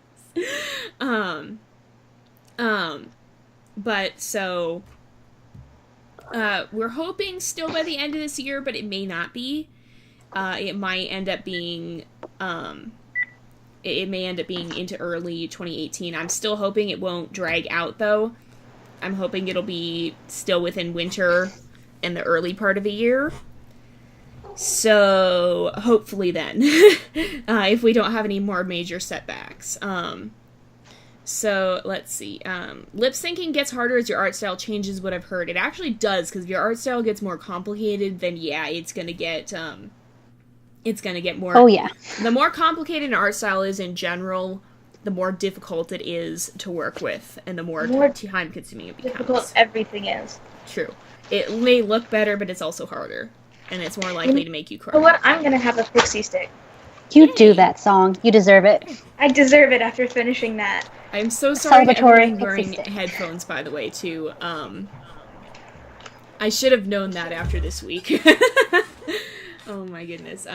But so we're hoping still by the end of this year, but it may not be. It might end up being it may end up being into early 2018. I'm still hoping it won't drag out though. I'm hoping it'll be still within winter and the early part of the year. So hopefully then, if we don't have any more major setbacks. So let's see. Lip syncing gets harder as your art style changes. What I've heard, it actually does, because if your art style gets more complicated, then yeah, it's gonna get more. Oh yeah. The more complicated an art style is in general, the more difficult it is to work with, and the more time consuming it becomes. Difficult everything is. True. It may look better, but it's also harder, and it's more likely to make you cry. You know what? I'm gonna have a pixie stick. You do that song. You deserve it. I deserve it after finishing that. I'm so sorry to everyone Celebratory wearing pixie stick. headphones, by the way, too. I should have known that after this week. Oh my goodness.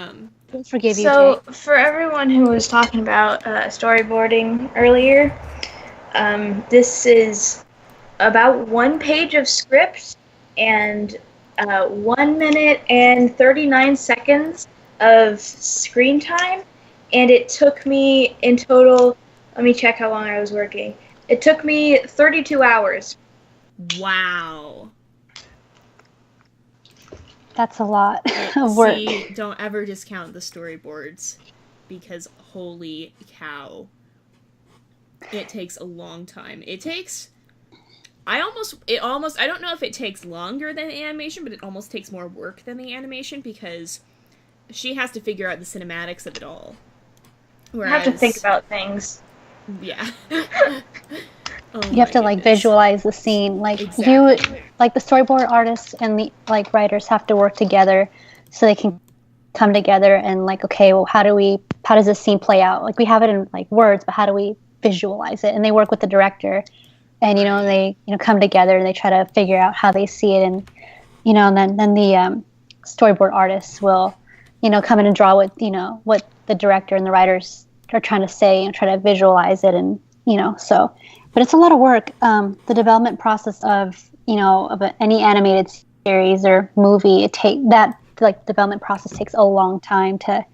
We'll forgive you, So, Jay. for everyone who was talking about storyboarding earlier, this is about 1 page of script and 1 minute and 39 seconds of screen time, and it took me in total, let me check how long I was working. It took me 32 hours. Wow. That's a lot of work. See, don't ever discount the storyboards, because holy cow. It takes a long time. I don't know if it takes longer than the animation, but it almost takes more work than the animation, because she has to figure out the cinematics of it all. I have to think about things. Yeah. You have to like visualize the scene. Like Exactly. you, like the storyboard artists and the like writers have to work together so they can come together and like, okay, well, how does this scene play out? Like we have it in like words, but how do we visualize it? And they work with the director, and they come together and they try to figure out how they see it, and and then the storyboard artists will come in and draw what the director and the writers are trying to say and try to visualize it, and so. But it's a lot of work. The development process of any animated series or movie, development process takes a long time to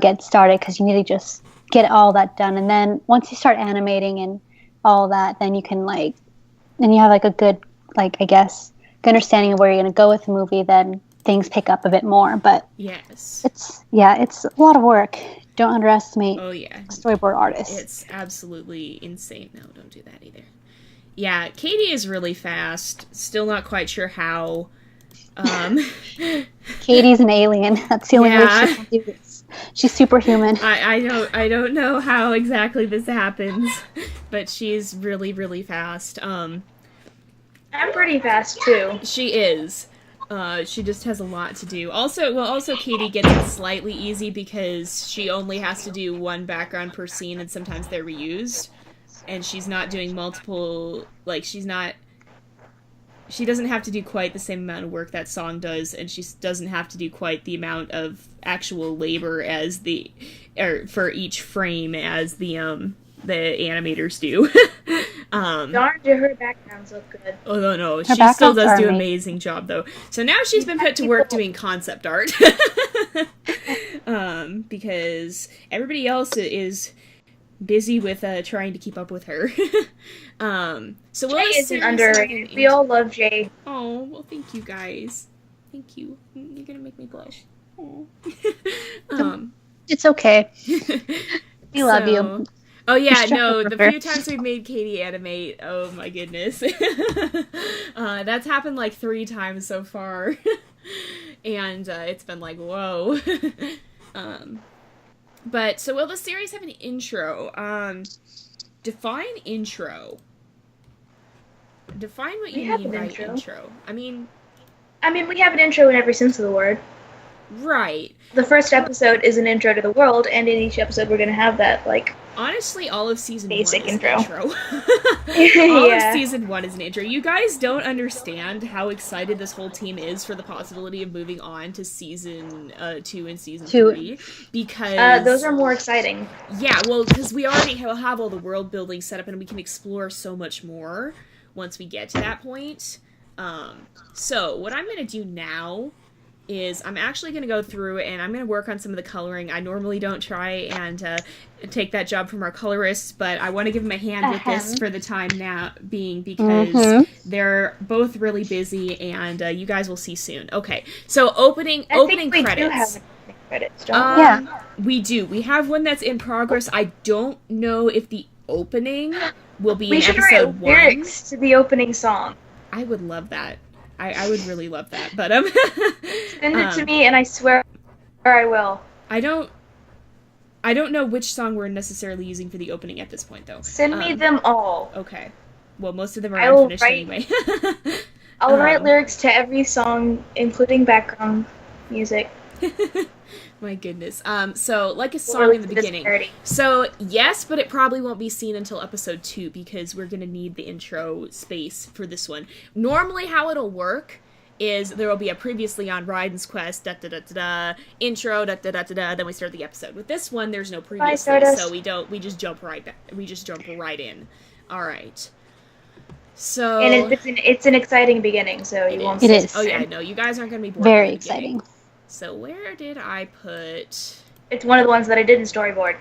get started, because you need to just get all that done, and then once you start animating and all that, then you can then you have like a good good understanding of where you're going to go with the movie. Then things pick up a bit more. But yes, it's a lot of work. Don't underestimate storyboard artists. It's absolutely insane. No, don't do that either. Yeah, Katie is really fast. Still not quite sure how. Katie's an alien. That's the only way she can do this. She's superhuman. I don't know how exactly this happens, but she's really, really fast. I'm pretty fast too. She is. She just has a lot to do. Also Katie gets it slightly easy because she only has to do one background per scene, and sometimes they're reused. And she's not doing multiple, she doesn't have to do quite the same amount of work that Song does, and she doesn't have to do quite the amount of actual labor for each frame as the animators do. Darn, do her backgrounds look good. Oh, no. She still does do an amazing job, though. So now she's been put to work doing concept art. Because everybody else is busy with trying to keep up with her. So Jay isn't underrated. We all love Jay. Oh, well, thank you, guys. Thank you. You're gonna make me blush. Oh. It's okay. We love you. Oh yeah, no, the few times we've made Katie animate, oh my goodness. That's happened like 3 times so far. And it's been like, whoa. But, so will the series have an intro? Define intro. Define what you mean by intro. I mean, we have an intro in every sense of the word. Right. The first episode is an intro to the world, and in each episode we're going to have that, like, Honestly, all of season basic 1 is intro. an intro. All Yeah. of season 1 is an intro. You guys don't understand how excited this whole team is for the possibility of moving on to season 2 and season 3, because those are more exciting. Yeah, well, because we already have all the world building set up, and we can explore so much more once we get to that point. So what I'm going to do now is I'm actually going to go through and I'm going to work on some of the coloring. I normally don't try and take that job from our colorists, but I want to give them a hand with this for the time now being, because they're both really busy, and you guys will see soon. Okay, so opening credits. Do have opening credits, don't we? Yeah. We do. We have one that's in progress. I don't know if the opening will be in should episode write 1. lyrics to the opening song. I would love that. I would really love that, but Send it to me, and I swear I will. I don't know which song we're necessarily using for the opening at this point, though. Send me them all. Okay. Well, most of them are I will unfinished anyway. I'll write lyrics to every song, including background music. My goodness. So, like a song in the beginning. So, yes, but it probably won't be seen until episode 2, because we're going to need the intro space for this one. Normally, how it'll work is there will be a previously on Raiden's quest, da-da-da-da-da, intro, da-da-da-da-da, then we start the episode. With this one, there's no previously, so we just jump right in. Alright. So... And it's an exciting beginning, so you won't... It is. Oh yeah, no, you guys aren't going to be bored. Very exciting. So where did I put... It's one of the ones that I didn't storyboard.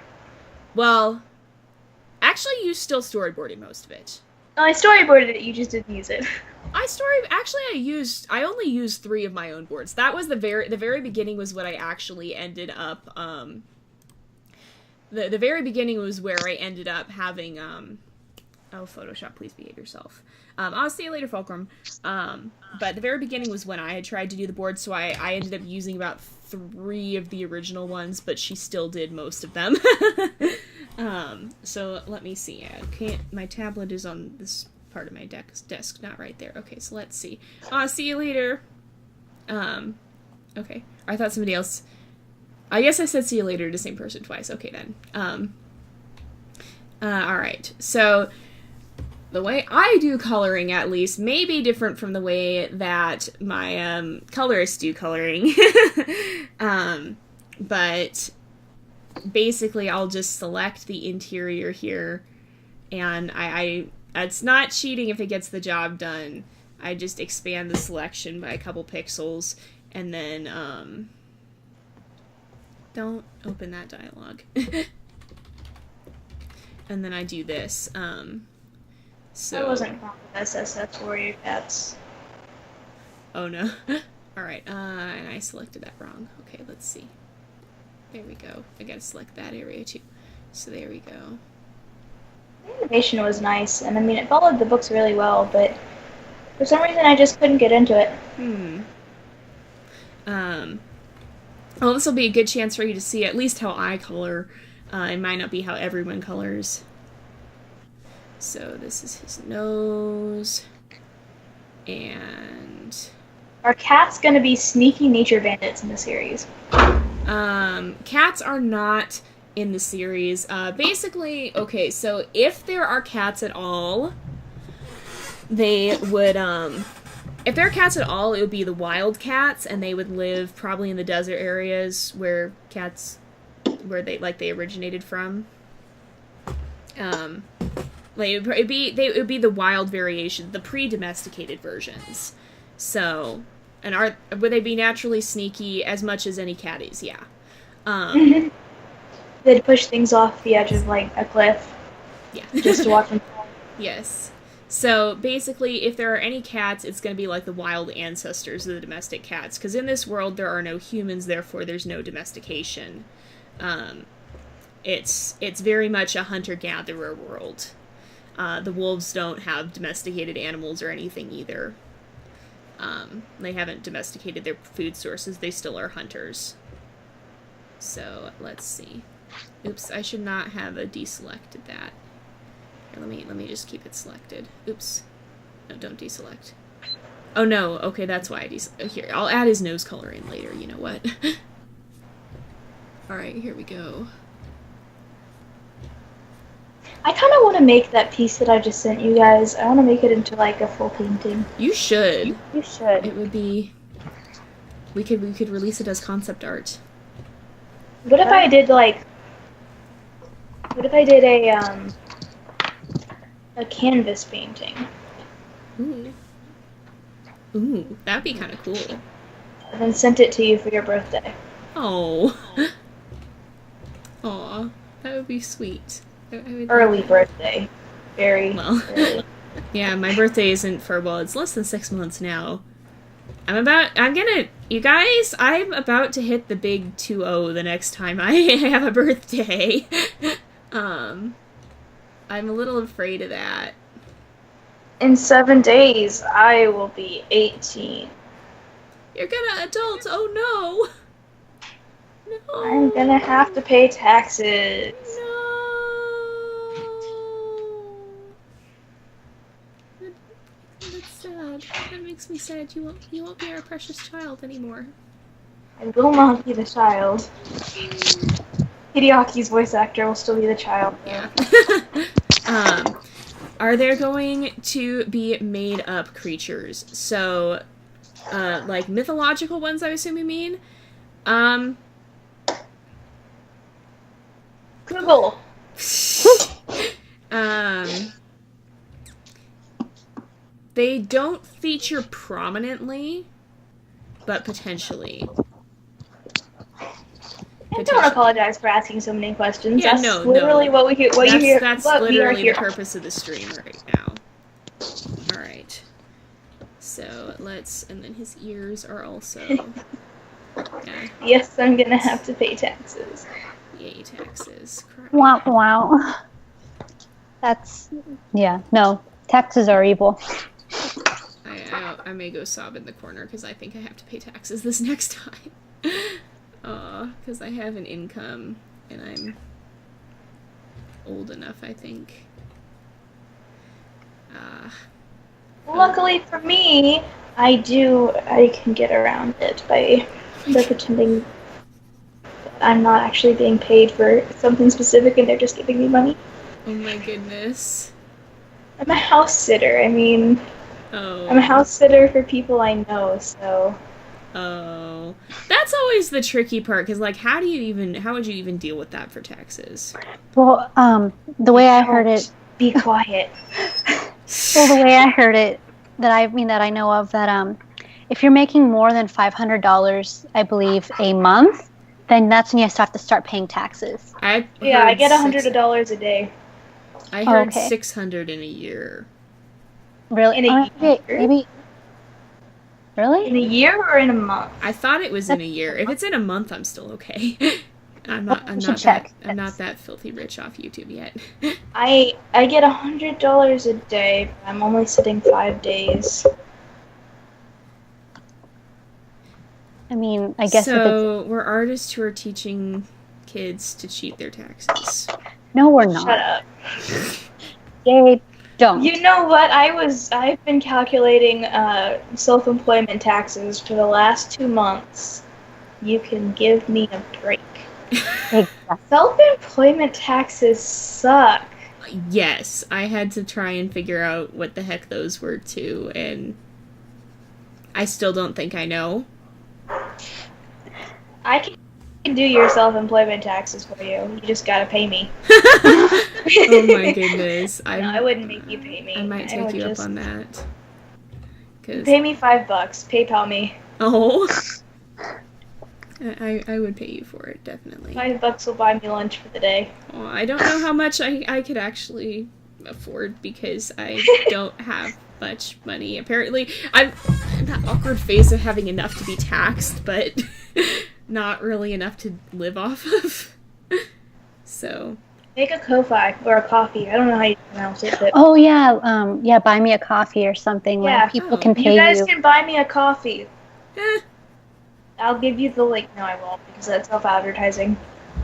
Well, actually you still storyboarded most of it. Oh, I storyboarded it, you just didn't use it. I only used 3 of my own boards. That was the very beginning was what I actually ended up, the very beginning was where I ended up having, oh, Photoshop, please behave yourself. I'll see you later, Fulcrum. But the very beginning was when I had tried to do the board, so I ended up using about 3 of the original ones, but she still did most of them. So let me see. My tablet is on this part of my desk, not right there. Okay, so let's see. I'll see you later. Okay. I thought somebody else... I guess I said see you later to the same person twice. Okay, then. Alright. So... the way I do coloring, at least, may be different from the way that my colorists do coloring. But basically, I'll just select the interior here, and it's not cheating if it gets the job done. I just expand the selection by a couple pixels, and then, don't open that dialogue. And then I do this, so... I wasn't wrong with SSS Warrior Cats. Oh no. Alright, and I selected that wrong. Okay, let's see. There we go. I gotta select that area too. So there we go. The animation was nice, and I mean, it followed the books really well, but for some reason I just couldn't get into it. Well, this will be a good chance for you to see at least how I color. It might not be how everyone colors. So this is his nose, and... Are cats going to be sneaky nature bandits in the series? Cats are not in the series. Basically, okay, so if there are cats at all, they would, if there are cats at all, it would be the wild cats, and they would live probably in the desert areas where they originated from. Like, it would be the wild variation, the pre-domesticated versions. So, and would they be naturally sneaky as much as any cat is? Yeah. They'd push things off the edge of, like, a cliff. Yeah. Just to watch them fall. Yes. So, basically, if there are any cats, it's going to be like the wild ancestors of the domestic cats. Because in this world, there are no humans, therefore there's no domestication. It's very much a hunter-gatherer world. The wolves don't have domesticated animals or anything either. They haven't domesticated their food sources. They still are hunters. So, let's see. Oops, I should not have deselected that. Here, let me just keep it selected. Oops. No, don't deselect. Oh no, okay, that's why here, I'll add his nose color in later, you know what? Alright, here we go. I kind of want to make that piece that I just sent you guys. I want to make it into like a full painting. You should. You should. It would be... We could release it as concept art. What if I did like... What if I did a canvas painting? Ooh. Ooh, that'd be kind of cool. And then sent it to you for your birthday. Oh. Aw, that would be sweet. I would Early birthday. Very well. early. Yeah, my birthday isn't for, well, it's less than 6 months now. You guys, I'm about to hit the big 2-0 the next time I have a birthday. I'm a little afraid of that. In 7 days, I will be 18. You're gonna adult, oh no! No! I'm gonna have to pay taxes. No! That's sad. That makes me sad. You won't be our precious child anymore. I will not be the child. Hideaki's voice actor will still be the child. Yeah. Are there going to be made-up creatures? So, like mythological ones, I assume you mean? Google. They don't feature prominently, but potentially. I don't apologize for asking so many questions. Yeah, that's literally what we hear. That's literally the purpose of the stream right now. All right. So and then his ears are also. Yeah. Yes, I'm gonna have to pay taxes. Yay, taxes. Crap. Wow, wow. That's, yeah, no. Taxes are evil. I may go sob in the corner because I think I have to pay taxes this next time. Because I have an income and I'm old enough, I think. Luckily for me, I can get around it by pretending I'm not actually being paid for something specific and they're just giving me money. Oh my goodness. I'm a house sitter. I mean, I'm a house sitter for people I know, so... Oh. That's always the tricky part, because, like, how would you even deal with that for taxes? Well, the way I heard it... Be quiet. Well, the way I heard it, that I know of, that if you're making more than $500, I believe, a month, then that's when you have to start paying taxes. I get $100 a day. I heard 600 in a year. Really? In a year? Maybe. Really? In a year or in a month? I thought it was in a year. If it's in a month, I'm still okay. I'm not that filthy rich off YouTube yet. I get $100 a day, but I'm only sitting 5 days. I mean, I guess so. We're artists who are teaching kids to cheat their taxes. No, we're not. Shut up. Yay, don't. You know what? I've been calculating self-employment taxes for the last 2 months. You can give me a break. Exactly. Self-employment taxes suck. Yes, I had to try and figure out what the heck those were too, and I still don't think I know. I can do your self-employment taxes for you. You just gotta pay me. Oh my goodness. No, I wouldn't make you pay me. I might take you up on that. Pay me $5. PayPal me. Oh. I would pay you for it, definitely. $5 will buy me lunch for the day. Oh, I don't know how much I could actually afford because I don't have much money. Apparently, I'm in that awkward phase of having enough to be taxed, but not really enough to live off of. So. Make a Ko-Fi or a coffee. I don't know how you pronounce it. But... Oh, yeah. Buy me a coffee or something where people can pay you. You guys can buy me a coffee. I'll give you the link. No, I won't, because that's self-advertising.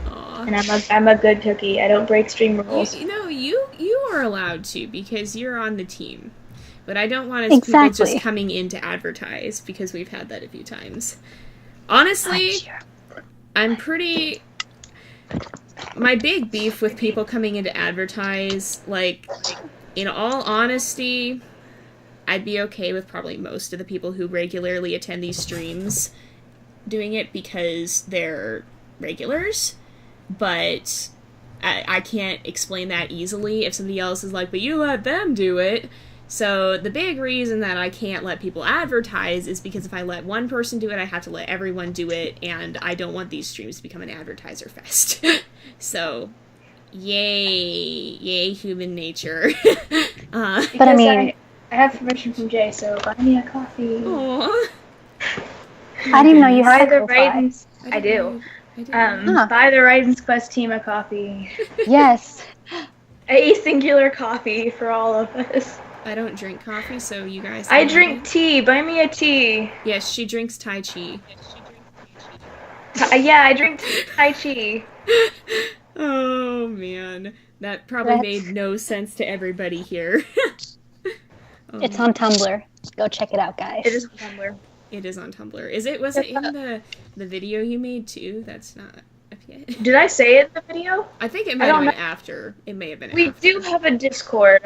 Aww. And I'm a good cookie. I don't break stream rules. You are allowed to, because you're on the team. But I don't want people just coming in to advertise, because we've had that a few times. Honestly, I'm pretty... My big beef with people coming in to advertise, like, in all honesty, I'd be okay with probably most of the people who regularly attend these streams doing it because they're regulars, but I can't explain that easily if somebody else is like, but you let them do it. So the big reason that I can't let people advertise is because if I let one person do it, I have to let everyone do it, and I don't want these streams to become an advertiser fest. So, yay human nature. But I mean, I have permission from Jay, so buy me a coffee. Aww. I didn't know you had the Raiden's. I do. Buy the Raiden's Quest team a coffee. Yes. A singular coffee for all of us. I don't drink coffee, so you guys... I drink tea. Buy me a tea. Yes, she drinks Tai Chi. Yeah, I drink Tai Chi. Oh, man. That probably made no sense to everybody here. It's on Tumblr. Go check it out, guys. It is on Tumblr. It is on Tumblr. Was it in the video you made, too? That's not... Did I say it in the video? I think it might have been after. It may have been We after. do have a Discord.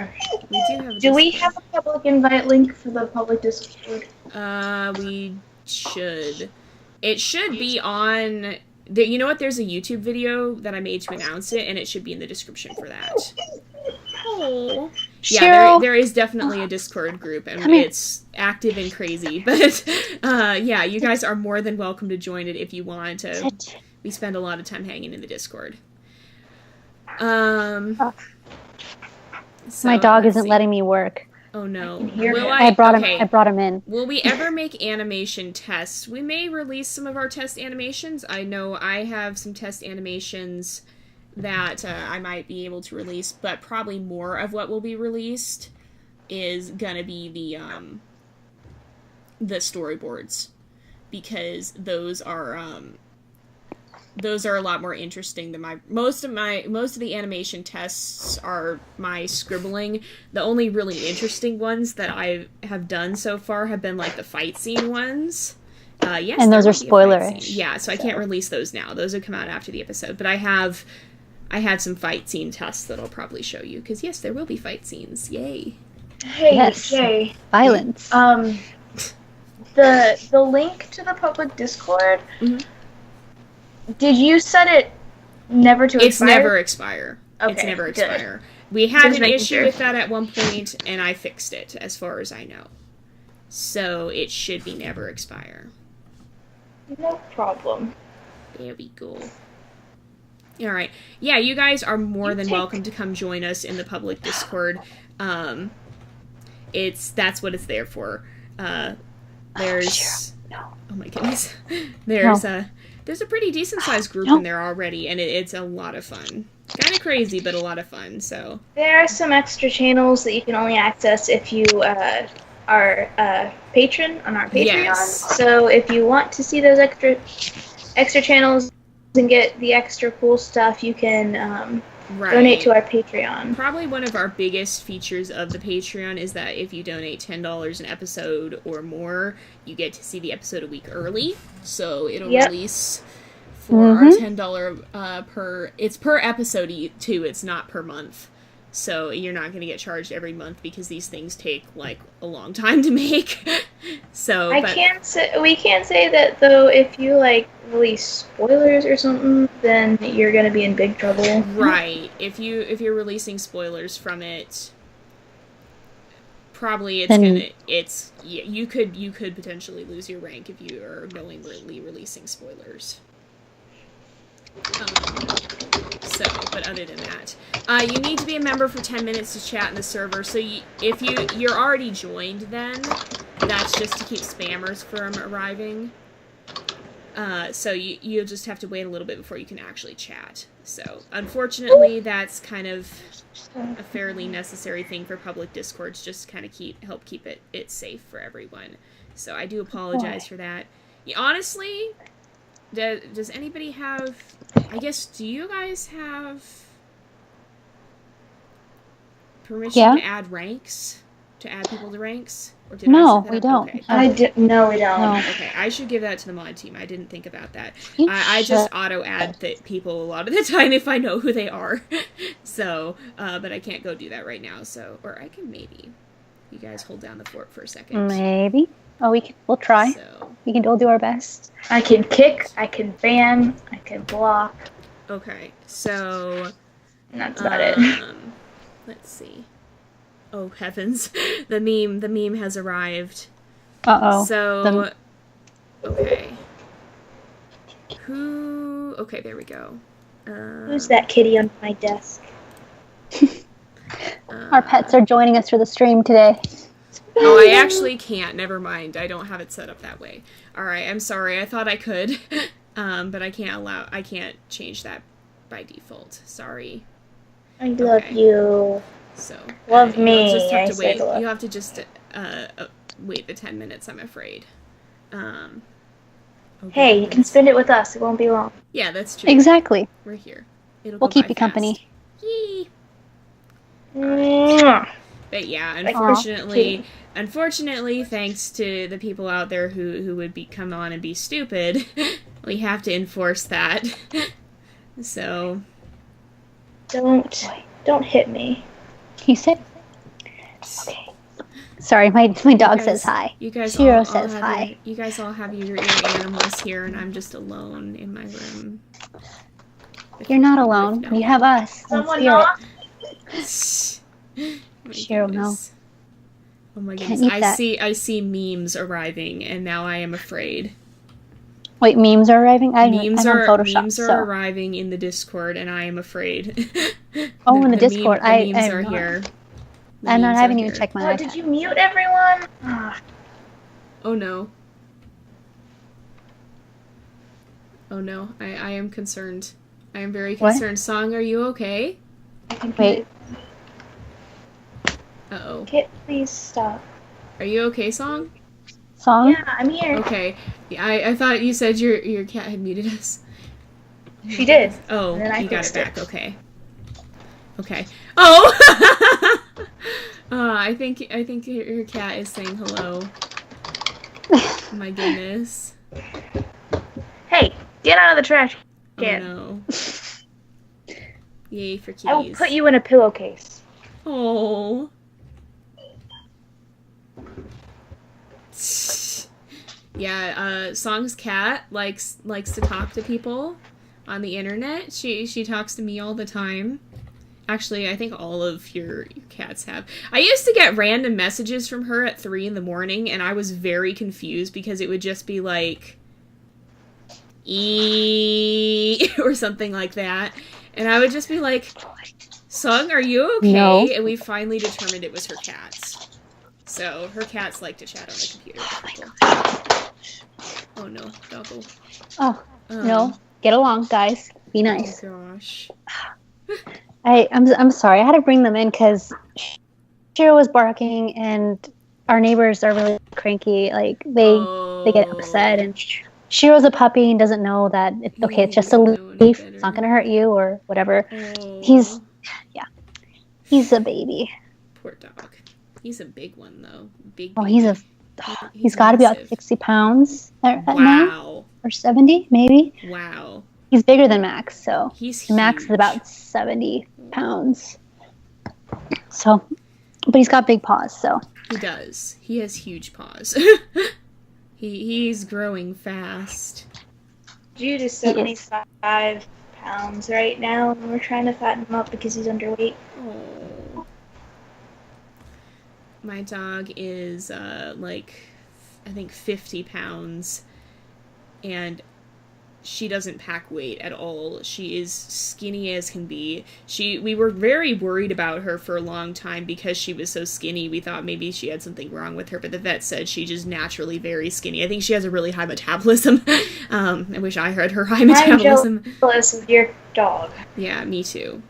We do have a Discord. Do we have a public invite link for the public Discord? We should. It should be on... You know what? There's a YouTube video that I made to announce it, and it should be in the description for that. Oh. Yeah, there is definitely a Discord group, and it's active and crazy. But, yeah, you guys are more than welcome to join it if you want to. We spend a lot of time hanging in the Discord. So, my dog isn't letting me work. Oh no! I brought him in. Will we ever make animation tests? We may release some of our test animations. I know I have some test animations that I might be able to release, but probably more of what will be released is gonna be the storyboards, because those are a lot more interesting than most of the animation tests are my scribbling. The only really interesting ones that I have done so far have been like the fight scene ones. Yes, and those are spoilerish. Yeah, so I can't release those now. Those would come out after the episode. But I have some fight scene tests that I'll probably show you, because yes, there will be fight scenes. Yay! Hey, yes. Jay. Violence. The link to the public Discord. Mm-hmm. Did you set it never to expire? It's never expire. Okay, it's never good. expire. We had Just an making issue sure. with that at one point, and I fixed it, as far as I know. So it should be never expire. No problem. There we go. Alright. Yeah, you guys are more than welcome to come join us in the public Discord. That's what it's there for. There's... Oh my goodness. There's a pretty decent-sized group in there already, and it's a lot of fun. Kind of crazy, but a lot of fun, so... There are some extra channels that you can only access if you are a patron on our Patreon. Yes. So if you want to see those extra channels and get the extra cool stuff, you can donate to our Patreon. Probably one of our biggest features of the Patreon is that if you donate $10 an episode or more, you get to see the episode a week early. So it'll release for our $10 it's per episode too, it's not per month. So you're not going to get charged every month, because these things take like a long time to make. So we can't say that though. If you like release spoilers or something, then you're going to be in big trouble. Right. If you're releasing spoilers from it, probably you could potentially lose your rank if you are knowingly releasing spoilers. But other than that, you need to be a member for 10 minutes to chat in the server. So if you're already joined, then that's just to keep spammers from arriving. So you'll just have to wait a little bit before you can actually chat. So unfortunately, that's kind of a fairly necessary thing for public Discords, just to kind of help keep it safe for everyone. So I do apologize for that. Honestly, does anybody have... I guess, do you guys have permission to add ranks? to add people to ranks? Or did No, I set that we up? don't. Okay. No, we don't. No. Okay, I should give that to the mod team. I didn't think about that. You I just should. auto-add people a lot of the time if I know who they are. So, but I can't go do that right now. So, or I can maybe. You guys hold down the fort for a second. Maybe. Oh, we'll try. So, We'll do our best. I can kick, I can ban, I can block. okay, so... And that's about it. Let's see. Oh, heavens. The meme has arrived. Uh-oh. So, okay. Okay, there we go. Who's that kitty on my desk? Our pets are joining us for the stream today. Oh, I actually can't. Never mind. I don't have it set up that way. Alright, I'm sorry. I thought I could. But I can't change that by default. Sorry. I love you. So Love me. You'll just have I to wait. said You have to just wait the 10 minutes, I'm afraid. Okay, hey, you can spend it with us. It won't be long. Yeah, that's true. Exactly. We're here. It'll We'll go keep by you company. fast. Yee. Mwah. But yeah, Aww. unfortunately, thanks to the people out there who would come on and be stupid, we have to enforce that. So Don't hit me. He said. Okay. Sorry, my dog says hi. You guys Shiro all says have hi. You guys all have your animals here, and I'm just alone in my room. You're not alone. No. You have us. in Someone spirit. knock? My Shiro, no. goodness. Oh my Can't goodness! eat that. I see memes arriving, and now I am afraid. Wait, memes are arriving? I'm Memes on are Photoshop, arriving in the Discord, and I am afraid. Oh, in the Discord. The memes I'm are not. here. The I memes haven't are even here. checked my Oh, iPad. did you mute everyone? Oh no. Oh no, I am concerned. I am very What? concerned. Song, are you okay? Wait. Uh-oh. Kit, please stop. Are you okay, Song? Song? Yeah, I'm here. Okay. Yeah, I thought you said your cat had muted us. She did. Oh, And then I you got it fixed back. it. Okay. Okay. Oh! I think your cat is saying hello. My goodness. Hey, get out of the trash can. Oh no. Yay for kitties. I will put you in a pillowcase. Oh. Yeah, Song's cat likes to talk to people on the internet. She talks to me all the time. Actually, I think all of your cats have. I used to get random messages from her at 3 in the morning, and I was very confused because it would just be like, "E" or something like that. And I would just be like, Sung, are you okay? No. And we finally determined it was her cats. So, her cats like to chat on the computer. Oh my god. Oh no, Doggle. Oh, no. Get along, guys. Be nice. Oh gosh. I'm sorry. I had to bring them in because Shiro was barking and our neighbors are really cranky. Like, they get upset, and Shiro's a puppy and doesn't know that it's just a leaf. It's not going to hurt you or whatever. Oh, He's a baby. poor dog. He's a big one though. Big. Oh, baby. he's got to be about massive. 60 pounds now, Wow. or 70 maybe. Wow. He's bigger than Max, so He's Max is huge. about 70 pounds. So, but he's got big paws, so. He does. He has huge paws. He's growing fast. Jude is 75 pounds right now, and we're trying to fatten him up because he's underweight. Oh. My dog is like I think 50 pounds, and she doesn't pack weight at all. She is skinny as can be. We were very worried about her for a long time because she was so skinny. We thought maybe she had something wrong with her, but the vet said she's just naturally very skinny. I think she has a really high metabolism. I wish I had her high metabolism. I'm jealous of your dog. Yeah, me too.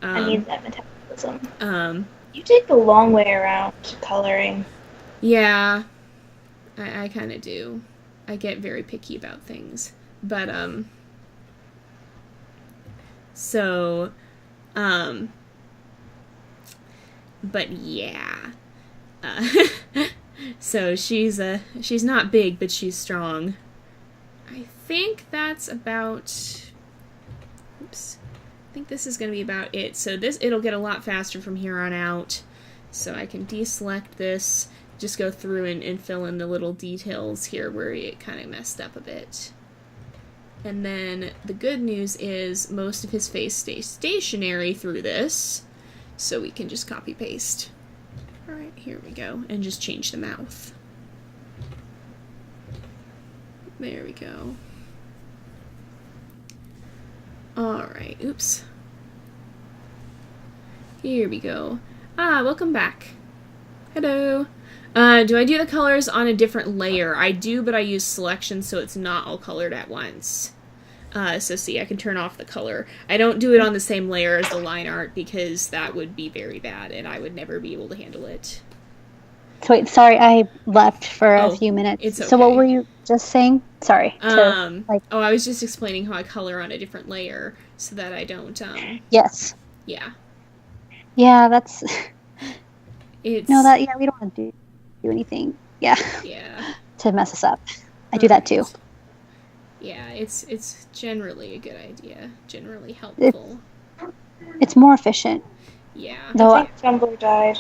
I need that metabolism. You take the long way around coloring. Yeah, I kind of do. I get very picky about things. But, but yeah. So she's not big, but she's strong. I think that's about... Oops. I think this is going to be about it. So it'll get a lot faster from here on out. So I can deselect this, just go through and fill in the little details here where it kind of messed up a bit. And then the good news is most of his face stays stationary through this, so we can just copy paste. Alright, here we go, and just change the mouth. There we go. Alright, oops. Here we go. Welcome back. Hello. Do I do the colors on a different layer? I do, but I use selection so it's not all colored at once. So see, I can turn off the color. I don't do it on the same layer as the line art because that would be very bad and I would never be able to handle it. So wait, sorry, I left for a few minutes. It's okay. So what were you just saying? Sorry. I was just explaining how I color on a different layer so that I don't, Yes. Yeah. Yeah, that's... It's... No, we don't want to do anything. Yeah. Yeah. To mess us up. I do that too. Yeah, it's generally a good idea. Generally helpful. It's more efficient. Yeah. Though I think Tumblr died.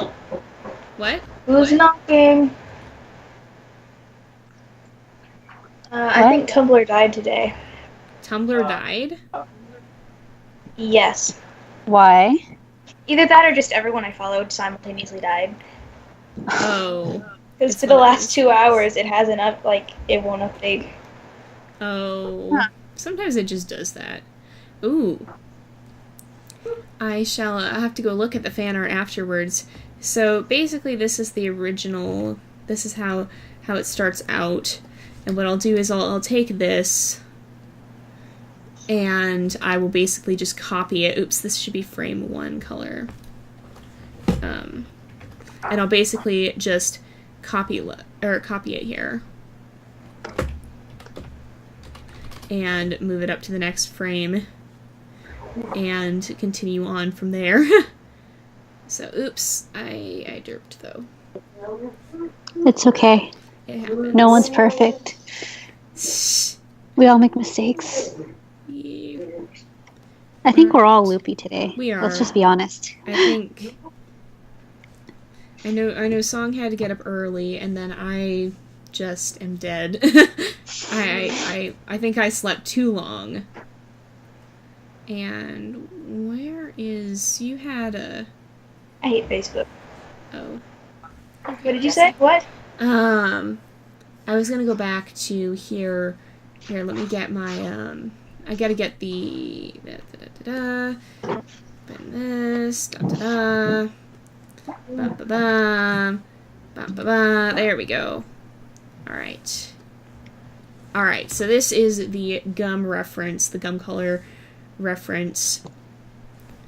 What? Who's knocking? I think Tumblr died today. Tumblr died? Yes. Why? Either that or just everyone I followed simultaneously died. Oh. Because for the last 2 hours, it hasn't it won't update. Oh. Huh. Sometimes it just does that. Ooh. I shall have to go look at the fan art afterwards. So basically this is the original, this is how it starts out. And what I'll do is I'll take this and I will basically just copy it. Oops, this should be frame 1 color. And I'll basically just copy it here. And move it up to the next frame. And continue on from there. So, oops, I derped though. It's okay. It happens. No one's perfect. We all make mistakes. Yeah. I think we're all loopy today. We are. Let's just be honest. I know Song had to get up early and then I just am dead. I think I slept too long. And where is... You had a... I hate Facebook. Oh. What did you say? What? I was gonna go back to here. Here, let me get my, I gotta get the... Open this. Da-da-da. Ba-ba-ba. Ba-ba-ba. There we go. Alright. Alright, so this is the gum reference, the gum color reference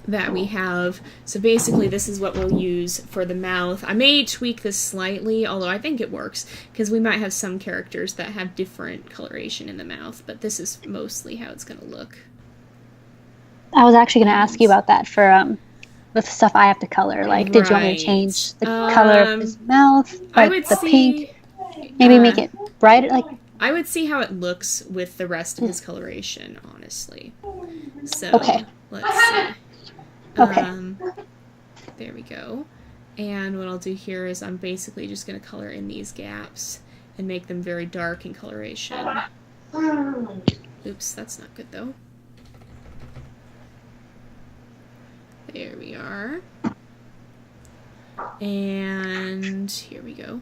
that we have. So basically this is what we'll use for the mouth. I may tweak this slightly, although I think it works, because we might have some characters that have different coloration in the mouth, but this is mostly how it's going to look. I was actually going to ask you about that for the stuff I have to color. Like, did you want me to change the color of his mouth? Like I would the see, pink? Maybe make it brighter? Like, I would see how it looks with the rest of his coloration, honestly. So, okay. Let's see. Okay. There we go. And what I'll do here is I'm basically just going to color in these gaps and make them very dark in coloration. Oops, that's not good though. There we are. And here we go.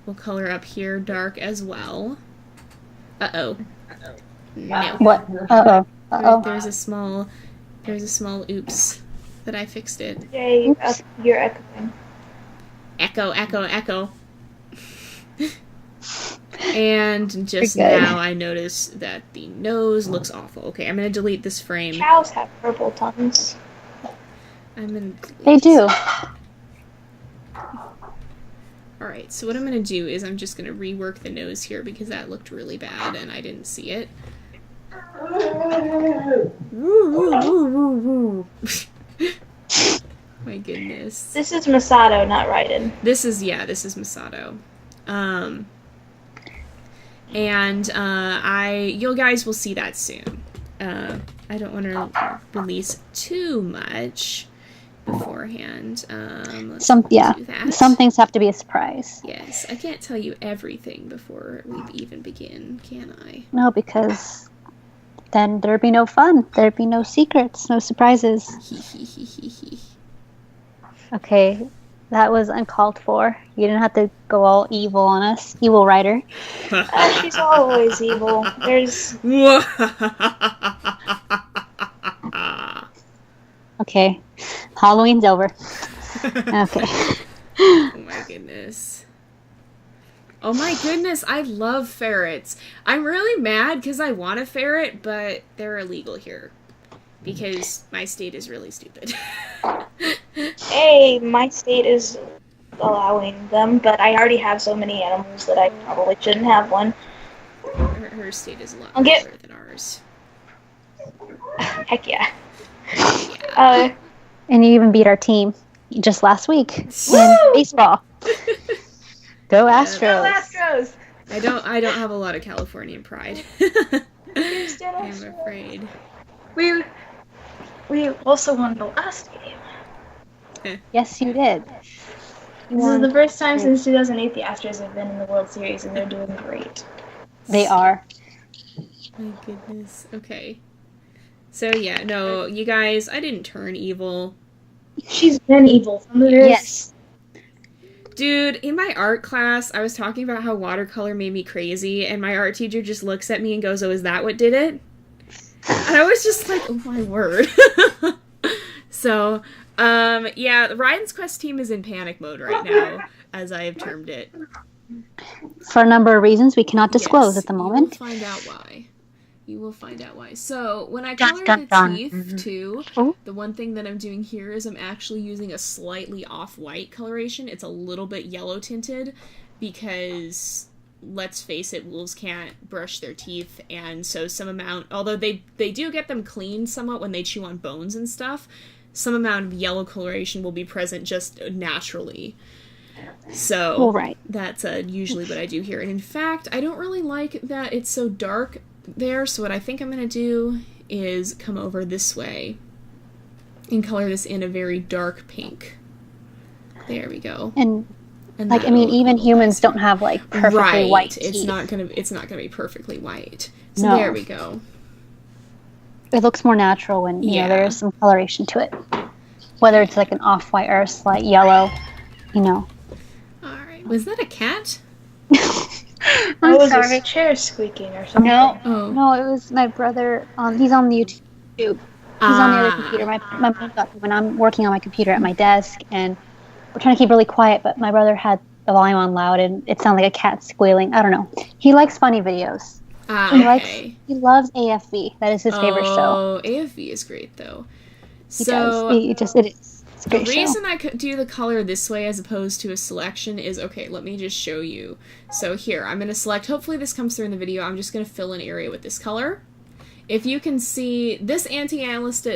We'll color up here dark as well. Uh-oh. No. What? Uh-oh. Uh-oh. There's a small oops that I fixed it. Jay, you're echoing. Echo, echo, echo. And just now I notice that the nose looks awful. Okay, I'm going to delete this frame. Cows have purple tongues. They do. Alright, so what I'm going to do is I'm just going to rework the nose here because that looked really bad and I didn't see it. My goodness. goodness. This is Masato, not Raiden. This is Masato. You guys will see that soon. I don't want to release too much beforehand. Some things have to be a surprise. Yes, I can't tell you everything before we even begin, can I? No, because then there'd be no fun. There'd be no secrets, no surprises. Okay, that was uncalled for. You didn't have to go all evil on us. Evil writer. She's always evil. There's... Okay, Halloween's over. Okay. Oh my goodness. Oh my goodness, I love ferrets. I'm really mad because I want a ferret, but they're illegal here. Because my state is really stupid. Hey, my state is allowing them, but I already have so many animals that I probably shouldn't have one. Her state is a lot better than ours. Heck yeah. And you even beat our team just last week in baseball. Go Astros! Go Astros! I don't have a lot of Californian pride. I'm afraid. We also won the last game. Yes, you did. This is the first time since 2008 the Astros have been in the World Series, and they're doing great. They are. My goodness. Okay. So yeah, no, you guys, I didn't turn evil. She's been evil from the very... Yes. Dude, in my art class, I was talking about how watercolor made me crazy, and my art teacher just looks at me and goes, "Oh, is that what did it?" And I was just like, oh my word. So, yeah, the Raiden's Quest team is in panic mode right now, as I have termed it. For a number of reasons we cannot disclose at the moment. You will find out why. You will find out why. So, when I color the teeth, too, the one thing that I'm doing here is I'm actually using a slightly off-white coloration. It's a little bit yellow tinted, because, let's face it, wolves can't brush their teeth, and so some amount, although they do get them cleaned somewhat when they chew on bones and stuff, some amount of yellow coloration will be present just naturally. So, that's usually what I do here. And in fact, I don't really like that it's so dark there, so what I think I'm going to do is come over this way and color this in a very dark pink. There we go. And like, I mean, even humans don't have like perfectly white teeth. It's not gonna be perfectly white. So there we go. It looks more natural when you know there is some coloration to it, whether it's like an off-white or a slight yellow. You know. All right. Was that a cat? Was a chair squeaking or something? No, it was my brother. He's on the YouTube. He's on the other computer. My mom got when I'm working on my computer at my desk, and we're trying to keep really quiet, but my brother had the volume on loud, and it sounded like a cat squealing. I don't know. He likes funny videos. He loves AFV. That is his favorite show. Oh, AFV is great, though. It is. It's a great the reason I could do the color this way as opposed to a selection is, okay, let me just show you. So here, I'm going to select, hopefully this comes through in the video, I'm just going to fill an area with this color. If you can see, this anti-aliased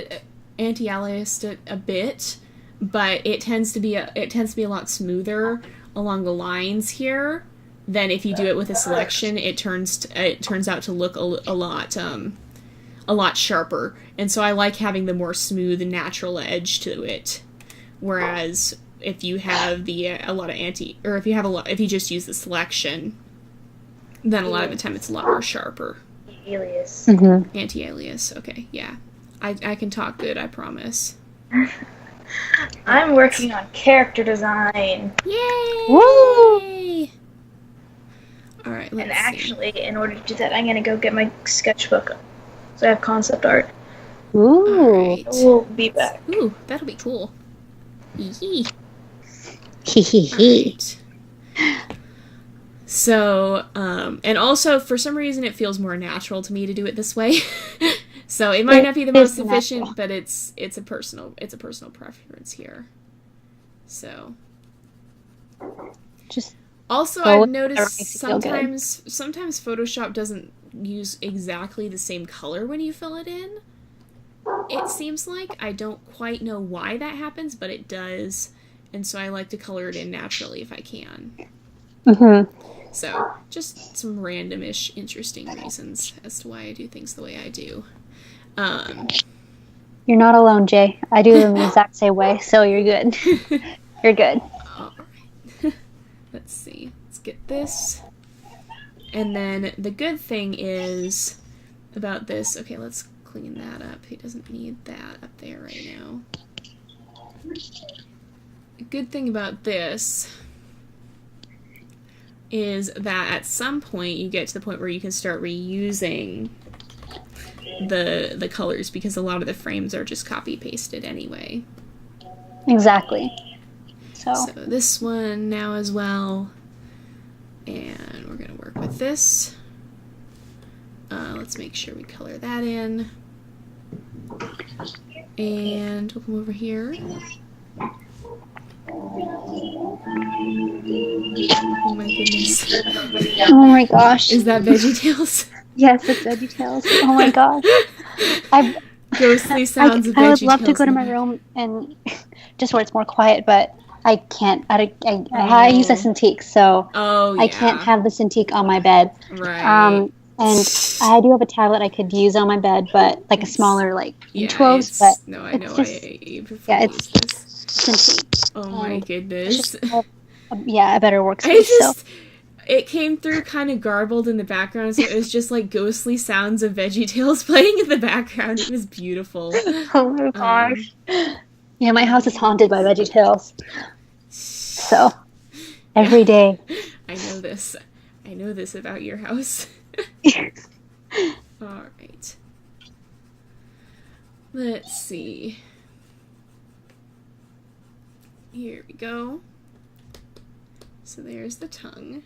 it a bit, but it tends to be a lot smoother along the lines here than if you do it with a selection. It turns out to look a lot sharper, and so I like having the more smooth and natural edge to it. Whereas if you have if you just use the selection, then a lot of the time it's a lot more sharper. Alias. Mm-hmm. Anti-alias. Okay, yeah. I can talk good, I promise. I'm working on character design. Yay! Woo! Alright, And actually, in order to do that, I'm gonna go get my sketchbook. So I have concept art. Ooh. Right. We'll be back. Ooh, that'll be cool. Hee Right. So, and also, for some reason, it feels more natural to me to do it this way. So it might not be the most efficient, but it's a personal preference here. So, just also I've noticed sometimes Photoshop doesn't use exactly the same color when you fill it in. It seems like I don't quite know why that happens, but it does. and so I like to color it in naturally if I can. Mm-hmm. So, just some randomish, interesting reasons as to why I do things the way I do. You're not alone, Jay. I do them the exact same way, so you're good. You're good. All right. Let's see. Let's get this. And then the good thing is about this. Okay, let's clean that up. He doesn't need that up there right now. The good thing about this is that at some point you get to the point where you can start reusing the colors, because a lot of the frames are just copy pasted anyway. Exactly. So this one now as well, and we're gonna work with this. Let's make sure we color that in, and we'll come over here. Oh my goodness. Oh my gosh. Is that VeggieTales? Yes, it's VeggieTales. Oh my gosh. Ghostly sounds of VeggieTales. I would love to go to my room and just where it's more quiet, but I can't. I use a Cintiq, so I can't have the Cintiq on my bed. Right. And I do have a tablet I could use on my bed, but like a smaller, like inch-12s. But no, I know. Just, I prefer to use this. Cintiq. Oh my goodness. A better workspace. It came through kind of garbled in the background, so it was just like ghostly sounds of VeggieTales playing in the background. It was beautiful. Oh my gosh. Yeah, my house is haunted by VeggieTales. So, every day. I know this. I know this about your house. Alright. Let's see. Here we go. So there's the tongue.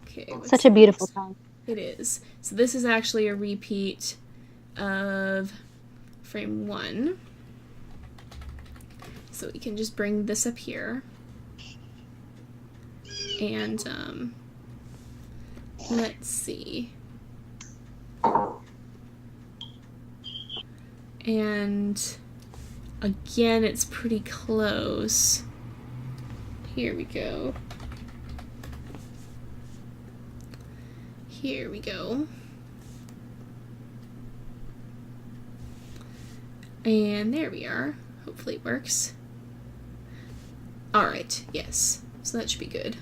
Okay. Such a beautiful tongue. It is. So this is actually a repeat of frame 1. So we can just bring this up here. And, let's see. And again, it's pretty close. Here we go. Here we go. And there we are. Hopefully it works. Alright, yes. So that should be good.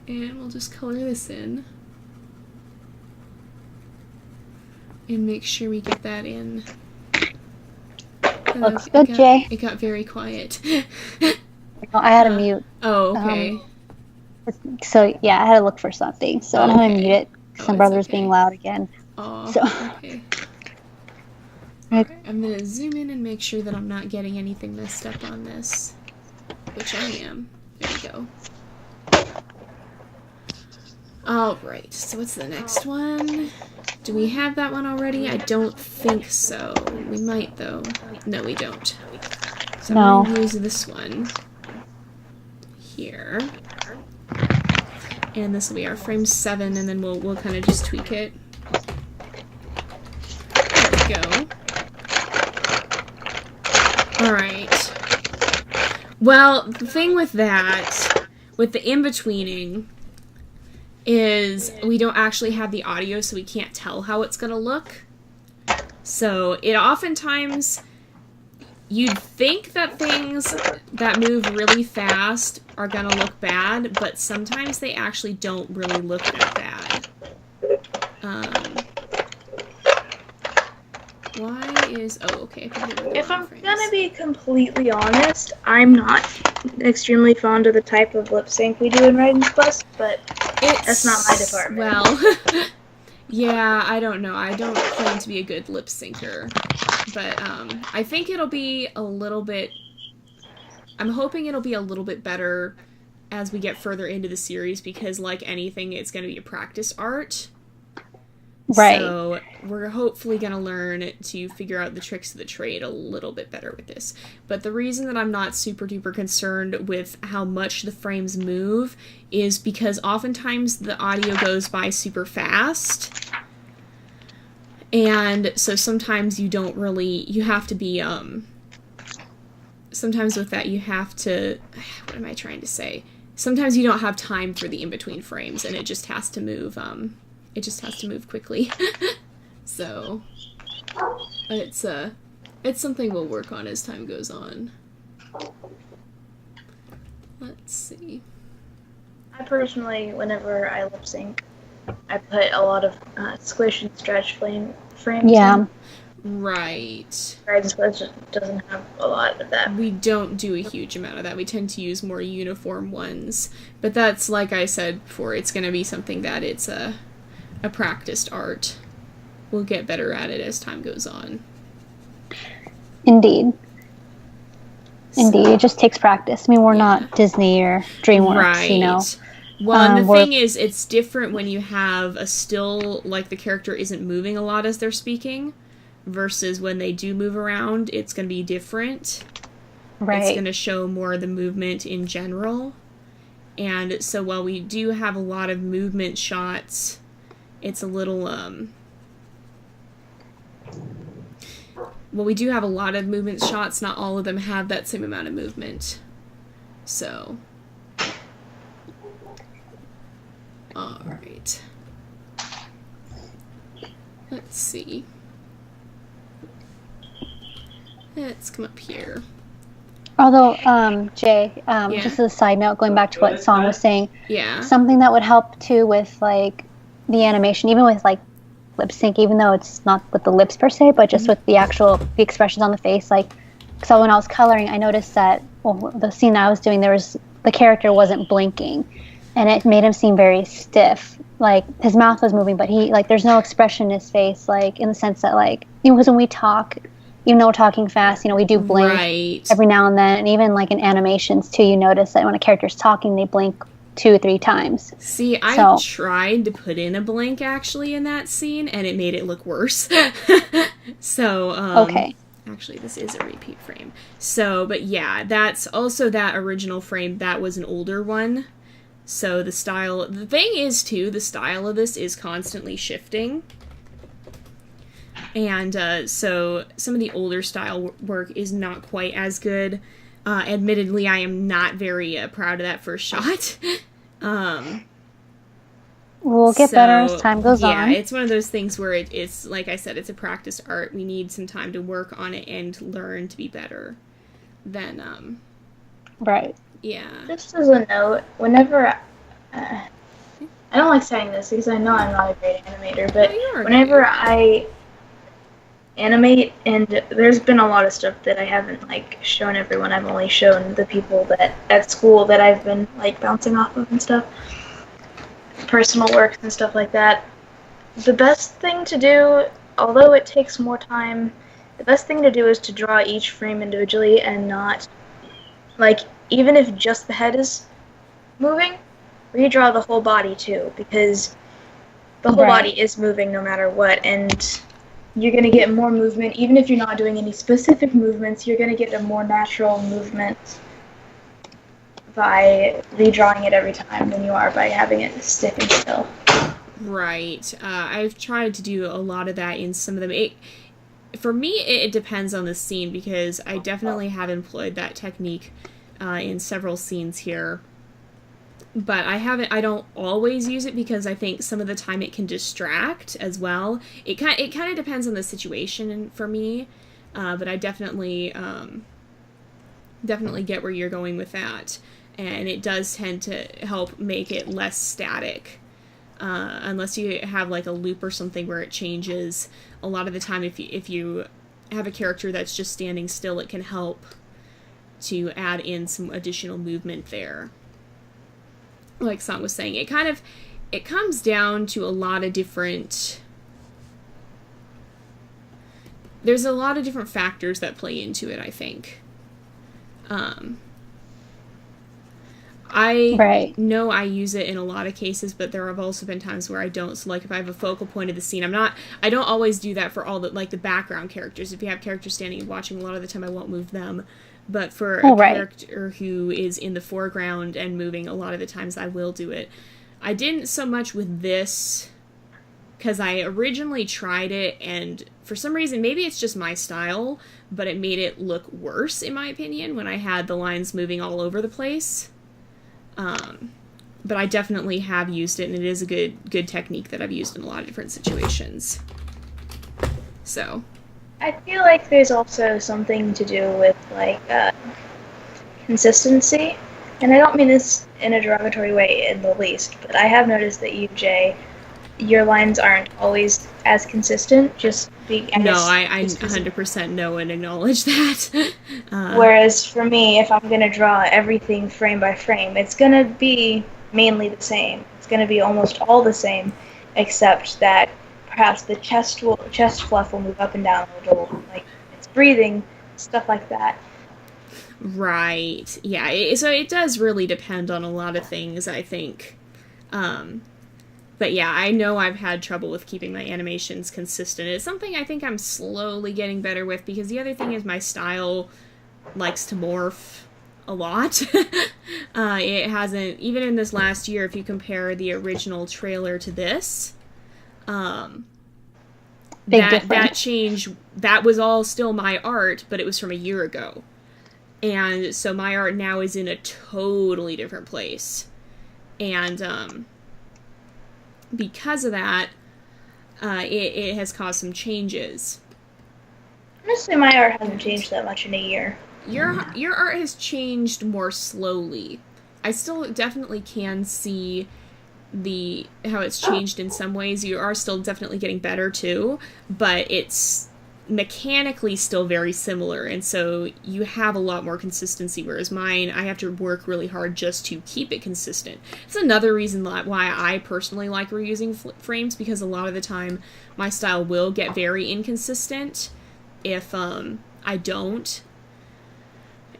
And we'll just color this in. And make sure we get that in. Looks good, Jay. It got very quiet. I had to mute. Oh, okay. So, yeah, I had to look for something. So I'm going to mute it because my brother's being loud again. Oh, so. Okay. Right, I'm going to zoom in and make sure that I'm not getting anything messed up on this. Which I am. There we go. Alright, so what's the next one? Do we have that one already? I don't think so. We might, though. No, we don't. So I'm going to use this one. Here. And this will be our frame 7, and then we'll kind of just tweak it. There we go. Alright. Well, the thing with that, with the in-betweening, is we don't actually have the audio, so we can't tell how it's going to look. So it oftentimes, you'd think that things that move really fast are going to look bad, but sometimes they actually don't really look that bad. Why is... Oh, okay. If I'm gonna be completely honest, I'm not extremely fond of the type of lip sync we do in Raiden's Quest, but that's not my department. Well, yeah, I don't know. I don't claim to be a good lip syncer, but I think it'll be a little bit... I'm hoping it'll be a little bit better as we get further into the series, because like anything, it's going to be a practice art. Right. So we're hopefully going to learn to figure out the tricks of the trade a little bit better with this. But the reason that I'm not super duper concerned with how much the frames move is because oftentimes the audio goes by super fast. And so sometimes you don't really, you have to be, sometimes with that you have to, what am I trying to say? Sometimes you don't have time for the in-between frames, and it just has to move, quickly. So, it's something we'll work on as time goes on. Let's see. I personally, whenever I lip sync, I put a lot of squish and stretch frames. Yeah. Right. Raiden's Quest doesn't have a lot of that. We don't do a huge amount of that. We tend to use more uniform ones. But that's, like I said before, it's going to be something that it's a practiced art. We'll get better at it as time goes on. Indeed. Indeed. It just takes practice. I mean, we're not Disney or DreamWorks, right. you know. Well, the thing is, it's different when you have a still, like the character isn't moving a lot as they're speaking, versus when they do move around, it's going to be different. Right. It's going to show more of the movement in general. And so while we do have a lot of movement shots, it's a little, well, we do have a lot of movement shots, not all of them have that same amount of movement. So... Alright. Let's see. Let's come up here. Although, Jay, just as a side note, going back to what Song was saying, something that would help too with like the animation, even with like lip sync, even though it's not with the lips per se, but just with the expressions on the face. Like, so when I was coloring, I noticed that the scene I was doing, the character wasn't blinking. And it made him seem very stiff. Like, his mouth was moving, but there's no expression in his face, like, in the sense that, like, because when we talk, even though we're talking fast, we do blink every now and then. And even, like, in animations, too, you notice that when a character's talking, they blink 2 or 3 times. See, I tried to put in a blink, actually, in that scene, and it made it look worse. So, okay. Actually, this is a repeat frame. So, but yeah, that's also that original frame. That was an older one. So the thing is, too, the style of this is constantly shifting. And so some of the older style work is not quite as good. Admittedly, I am not very proud of that first shot. We'll get better as time goes on. Yeah, it's one of those things where it's, like I said, it's a practice art. We need some time to work on it and learn to be better than, Right. Yeah. Just as a note, whenever I don't like saying this because I know I'm not a great animator, but whenever I animate, and there's been a lot of stuff that I haven't like shown everyone. I've only shown the people that at school that I've been like bouncing off of and stuff, personal works and stuff like that. The best thing to do, although it takes more time, the best thing to do is to draw each frame individually and not like. Even if just the head is moving, redraw the whole body too, because the whole body is moving no matter what, and you're going to get more movement. Even if you're not doing any specific movements, you're going to get a more natural movement by redrawing it every time than you are by having it stick and still. Right. I've tried to do a lot of that in some of them. For me, it depends on the scene, because I definitely have employed that technique in several scenes here, but I don't always use it because I think some of the time it can distract as well. It kind of depends on the situation for me, but I definitely get where you're going with that, and it does tend to help make it less static, unless you have like a loop or something where it changes. A lot of the time, if you have a character that's just standing still, it can help to add in some additional movement there. Like Song was saying, it comes down to a lot of different... There's a lot of different factors that play into it, I think. I know I use it in a lot of cases, but there have also been times where I don't. So, like, if I have a focal point of the scene, I don't always do that for all the, like, the background characters. If you have characters standing and watching, a lot of the time I won't move them. But for a character who is in the foreground and moving, a lot of the times I will do it. I didn't so much with this because I originally tried it, and for some reason, maybe it's just my style, but it made it look worse, in my opinion, when I had the lines moving all over the place. But I definitely have used it, and it is a good technique that I've used in a lot of different situations. So I feel like there's also something to do with, like, consistency. And I don't mean this in a derogatory way in the least, but I have noticed that you, Jay, your lines aren't always as consistent, just no, I 100% know and acknowledge that. Whereas for me, if I'm going to draw everything frame by frame, it's going to be mainly the same. It's going to be almost all the same, except that perhaps the chest fluff will move up and down a little, like it's breathing, stuff like that. Right. Yeah. So it does really depend on a lot of things, I think. But yeah, I know I've had trouble with keeping my animations consistent. It's something I think I'm slowly getting better with, because the other thing is my style likes to morph a lot. It hasn't, even in this last year, if you compare the original trailer to this, that change, that was all still my art, but it was from a year ago. And so my art now is in a totally different place. And because of that, it has caused some changes. Honestly, my art hasn't changed that much in a year. Your art has changed more slowly. I still definitely can see how it's changed in some ways. You are still definitely getting better too, but it's mechanically still very similar, and so you have a lot more consistency, whereas mine, I have to work really hard just to keep it consistent. It's another reason why I personally like reusing frames, because a lot of the time my style will get very inconsistent if I don't.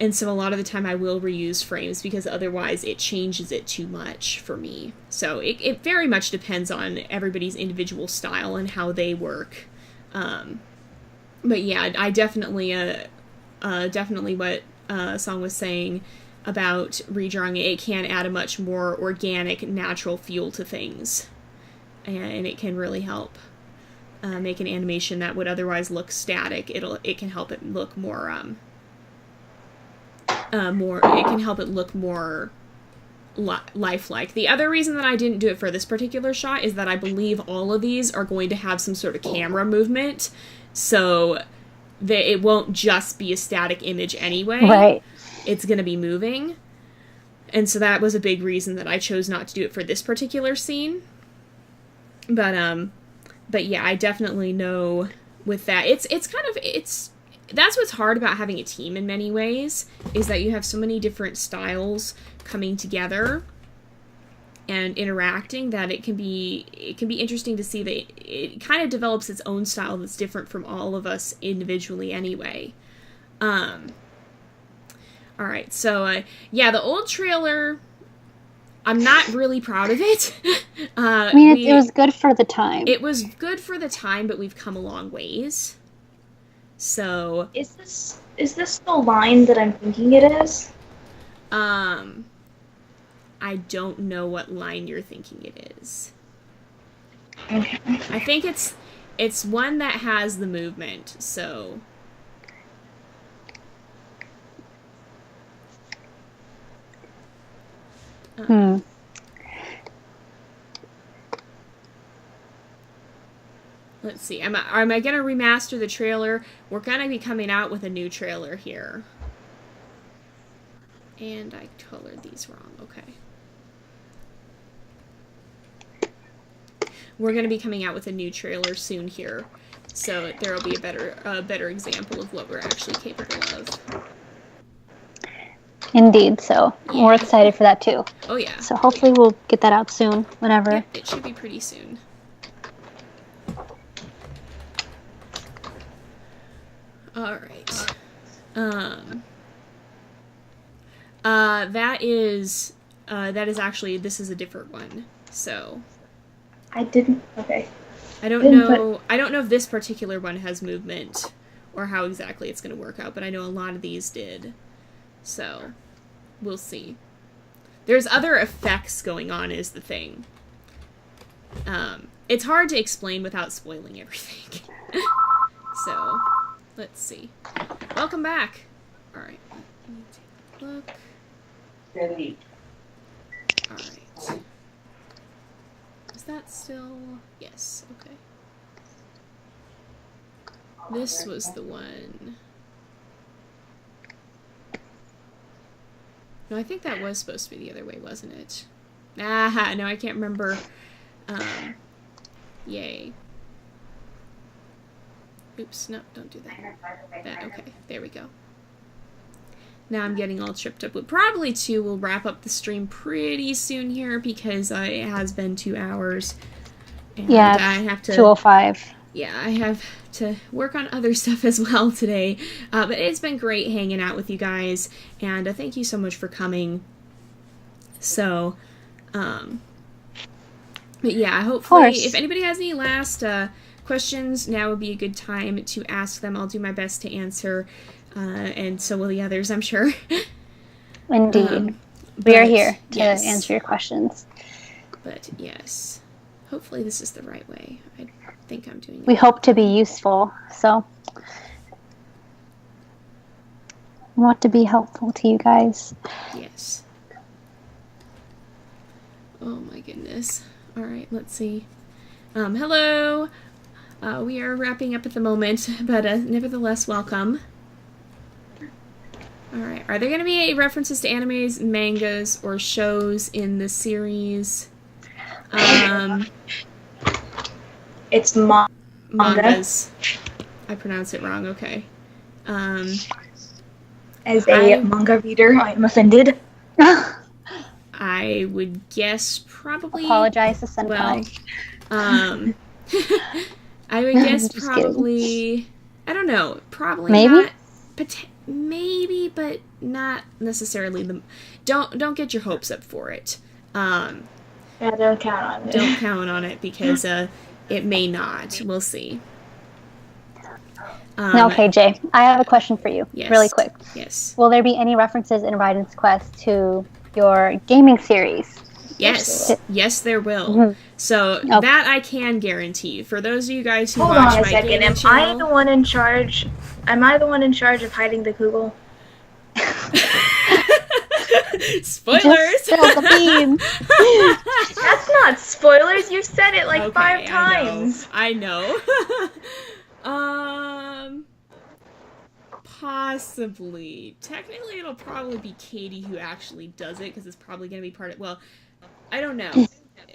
And so a lot of the time I will reuse frames, because otherwise it changes it too much for me. So it very much depends on everybody's individual style and how they work. But yeah, I definitely what Song was saying about redrawing it can add a much more organic, natural feel to things. And it can really help make an animation that would otherwise look static. It can help it look more lifelike. The other reason that I didn't do it for this particular shot is that I believe all of these are going to have some sort of camera movement, so that it won't just be a static image anyway. Right. It's going to be moving. And so that was a big reason that I chose not to do it for this particular scene. But yeah, I definitely know with that. That's what's hard about having a team in many ways, is that you have so many different styles coming together and interacting, that it can be interesting to see that it kind of develops its own style that's different from all of us individually anyway. Alright, so yeah, the old trailer, I'm not really proud of it. I mean, it was good for the time. It was good for the time, but we've come a long ways. So is this the line that I'm thinking it is? I don't know what line you're thinking it is. Okay. I think it's one that has the movement, so let's see. Am I gonna remaster the trailer? We're gonna be coming out with a new trailer here. And I colored these wrong. Okay. We're going to be coming out with a new trailer soon here, so there will be a better example of what we're actually capable of. Indeed, so yeah. We're excited for that too. Oh yeah. So hopefully we'll get that out soon, whenever. Yep, it should be pretty soon. Alright. That is actually, this is a different one, so. Okay. I don't know if this particular one has movement, or how exactly it's going to work out, but I know a lot of these did. So, we'll see. There's other effects going on is the thing. it's hard to explain without spoiling everything. So, let's see. Welcome back. All right, let me take a look. All right. Is that still? Yes. Okay. This was the one. No, I think that was supposed to be the other way, wasn't it? Ah, no, I can't remember. Yay. Oops, no, don't do that. Okay, there we go. Now I'm getting all tripped up. Probably, too, we'll wrap up the stream pretty soon here because it has been 2 hours. And yeah, I have to... 2:05. Yeah, I have to work on other stuff as well today. But it's been great hanging out with you guys, and thank you so much for coming. So, but yeah, hopefully, if anybody has any last questions, now would be a good time to ask them. I'll do my best to answer, and so will the others, I'm sure. Indeed. We are here to answer your questions. But yes, hopefully this is the right way. I think I'm doing it. We hope to be useful, so we want to be helpful to you guys. Yes. Oh my goodness. All right, let's see. Hello. We are wrapping up at the moment, but nevertheless, welcome. All right. Are there going to be any references to animes, mangas, or shows in the series? It's manga. Mangas. I pronounce it wrong. Okay. As a manga reader, I am offended. I would guess probably... Apologize to Senpai. Well, I would guess probably... I don't know. Probably maybe? Not... Maybe, but not necessarily the... Don't get your hopes up for it. Yeah, don't count on it. Don't count on it because it may not. We'll see. Okay, Jay. I have a question for you. Yes. Really quick. Yes. Will there be any references in Raiden's Quest to your gaming series? Yes. Yes, there will. Mm-hmm. So that I can guarantee. For those of you guys who Hold watch on a my second. gaming Am channel... I the one in charge? Am I the one in charge of hiding the Kugel? Spoilers! Just spill the beans. That's not spoilers. You said it like Okay, 5 times. I know. Possibly. Technically, it'll probably be Katie who actually does it, because it's probably going to be part of... Well, I don't know.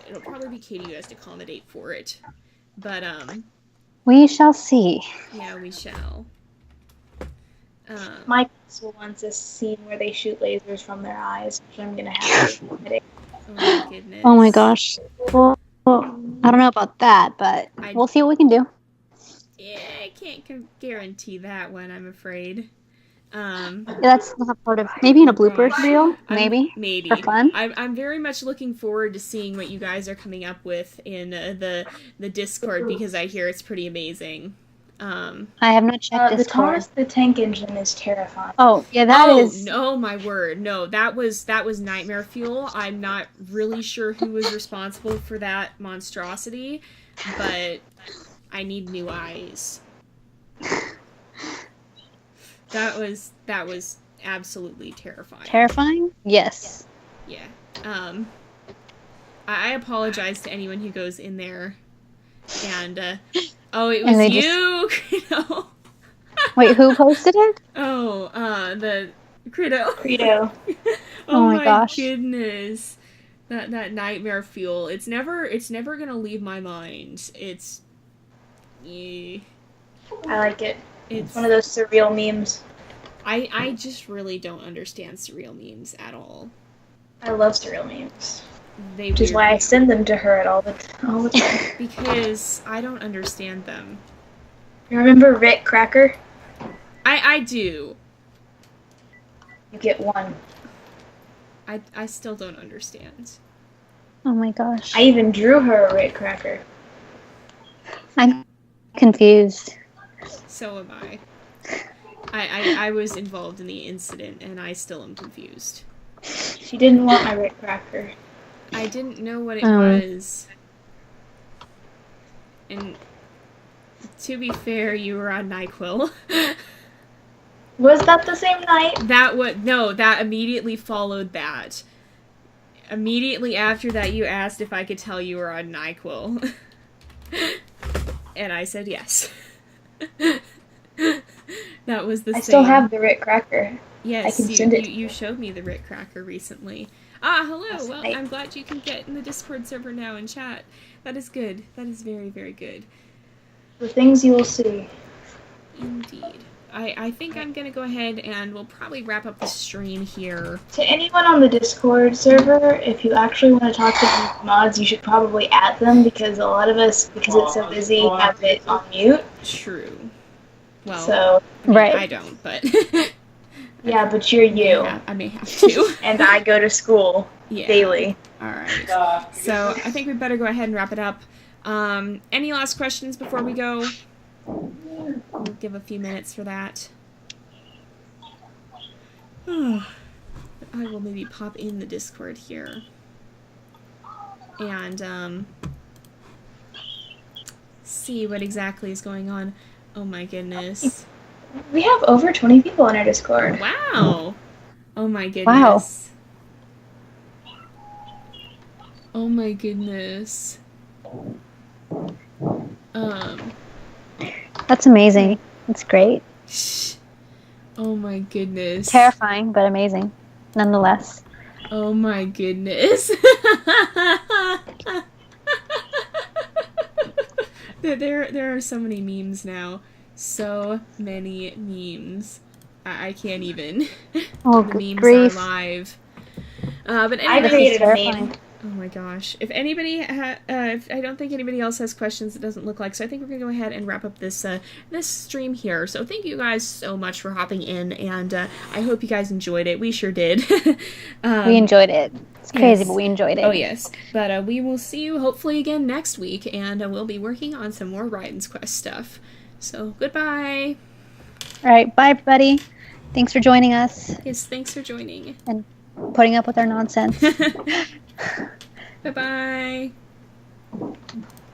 It'll probably be Katie who has to accommodate for it. But, we shall see. yeah, we shall. My pencil wants a scene where they shoot lasers from their eyes, which I'm going to have to edit. Oh my goodness. Oh my gosh. Well, I don't know about that, but we'll see what we can do. Yeah, I can't guarantee that one, I'm afraid. That's not part of... Maybe in a bloopers reel? Maybe. Maybe. For fun? I'm very much looking forward to seeing what you guys are coming up with in the Discord, because I hear it's pretty amazing. I have not checked The Discord. Thomas the Tank Engine is terrifying. Oh, yeah, that is... No, my word. No, that was Nightmare Fuel. I'm not really sure who was responsible for that monstrosity, but I need new eyes. That was absolutely terrifying. Terrifying? Yes. Yeah. I apologize to anyone who goes in there and oh, it was you, Credo. Wait, who posted it? Oh, the Credo. Oh my gosh. Goodness. That Nightmare Fuel. It's never gonna leave my mind. It's I like it. It's one of those surreal memes. I just really don't understand surreal memes at all. I love surreal memes. Which is why I send them to her all the time. Because I don't understand them. You remember Rick Cracker? I do. You get one. I still don't understand. Oh my gosh. I even drew her a Rick Cracker. I'm confused. So am I. I was involved in the incident, and I still am confused. She didn't want my Rick Cracker. I didn't know what it was. And to be fair, you were on NyQuil. Was that the same night? That immediately followed that. Immediately after that, you asked if I could tell you were on NyQuil. And I said yes. That was the same. I still have the Rit Cracker. Yes, I can send it. You showed me the Rit Cracker recently. Ah, hello. That's Well, right. I'm glad you can get in the Discord server now and chat. That is good. That is very, very good. The things you will see. Indeed. I think I'm going to go ahead and we'll probably wrap up the stream here. To anyone on the Discord server, if you actually want to talk to the mods, you should probably add them because a lot of us, because it's so busy, have it on mute. True. Well, So, Right. I don't, but yeah, but you're you. I may have to. And I go to school Yeah. daily. All right. So I think we better go ahead and wrap it up. Any last questions before we go? We'll give a few minutes for that. I will maybe pop in the Discord here. And, see what exactly is going on. Oh my goodness. We have over 20 people on our Discord. Wow. Oh my goodness. Wow. Oh my goodness. That's amazing. That's great. Oh my goodness. Terrifying, but amazing, nonetheless. Oh my goodness. There are so many memes now. So many memes. I can't even. Oh, The good memes grief. are live. But I anyway, created a terrifying. meme. oh my gosh. If anybody, if I don't think anybody else has questions, it doesn't look like. So I think we're gonna go ahead and wrap up this this stream here. So thank you guys so much for hopping in, and I hope you guys enjoyed it. We sure did. We enjoyed it. It's crazy, yes. but we enjoyed it. Oh yes, but we will see you hopefully again next week, and we'll be working on some more Raiden's Quest stuff. So goodbye. All right, bye, everybody. Thanks for joining us Yes, thanks for joining. and putting up with our nonsense. Bye bye.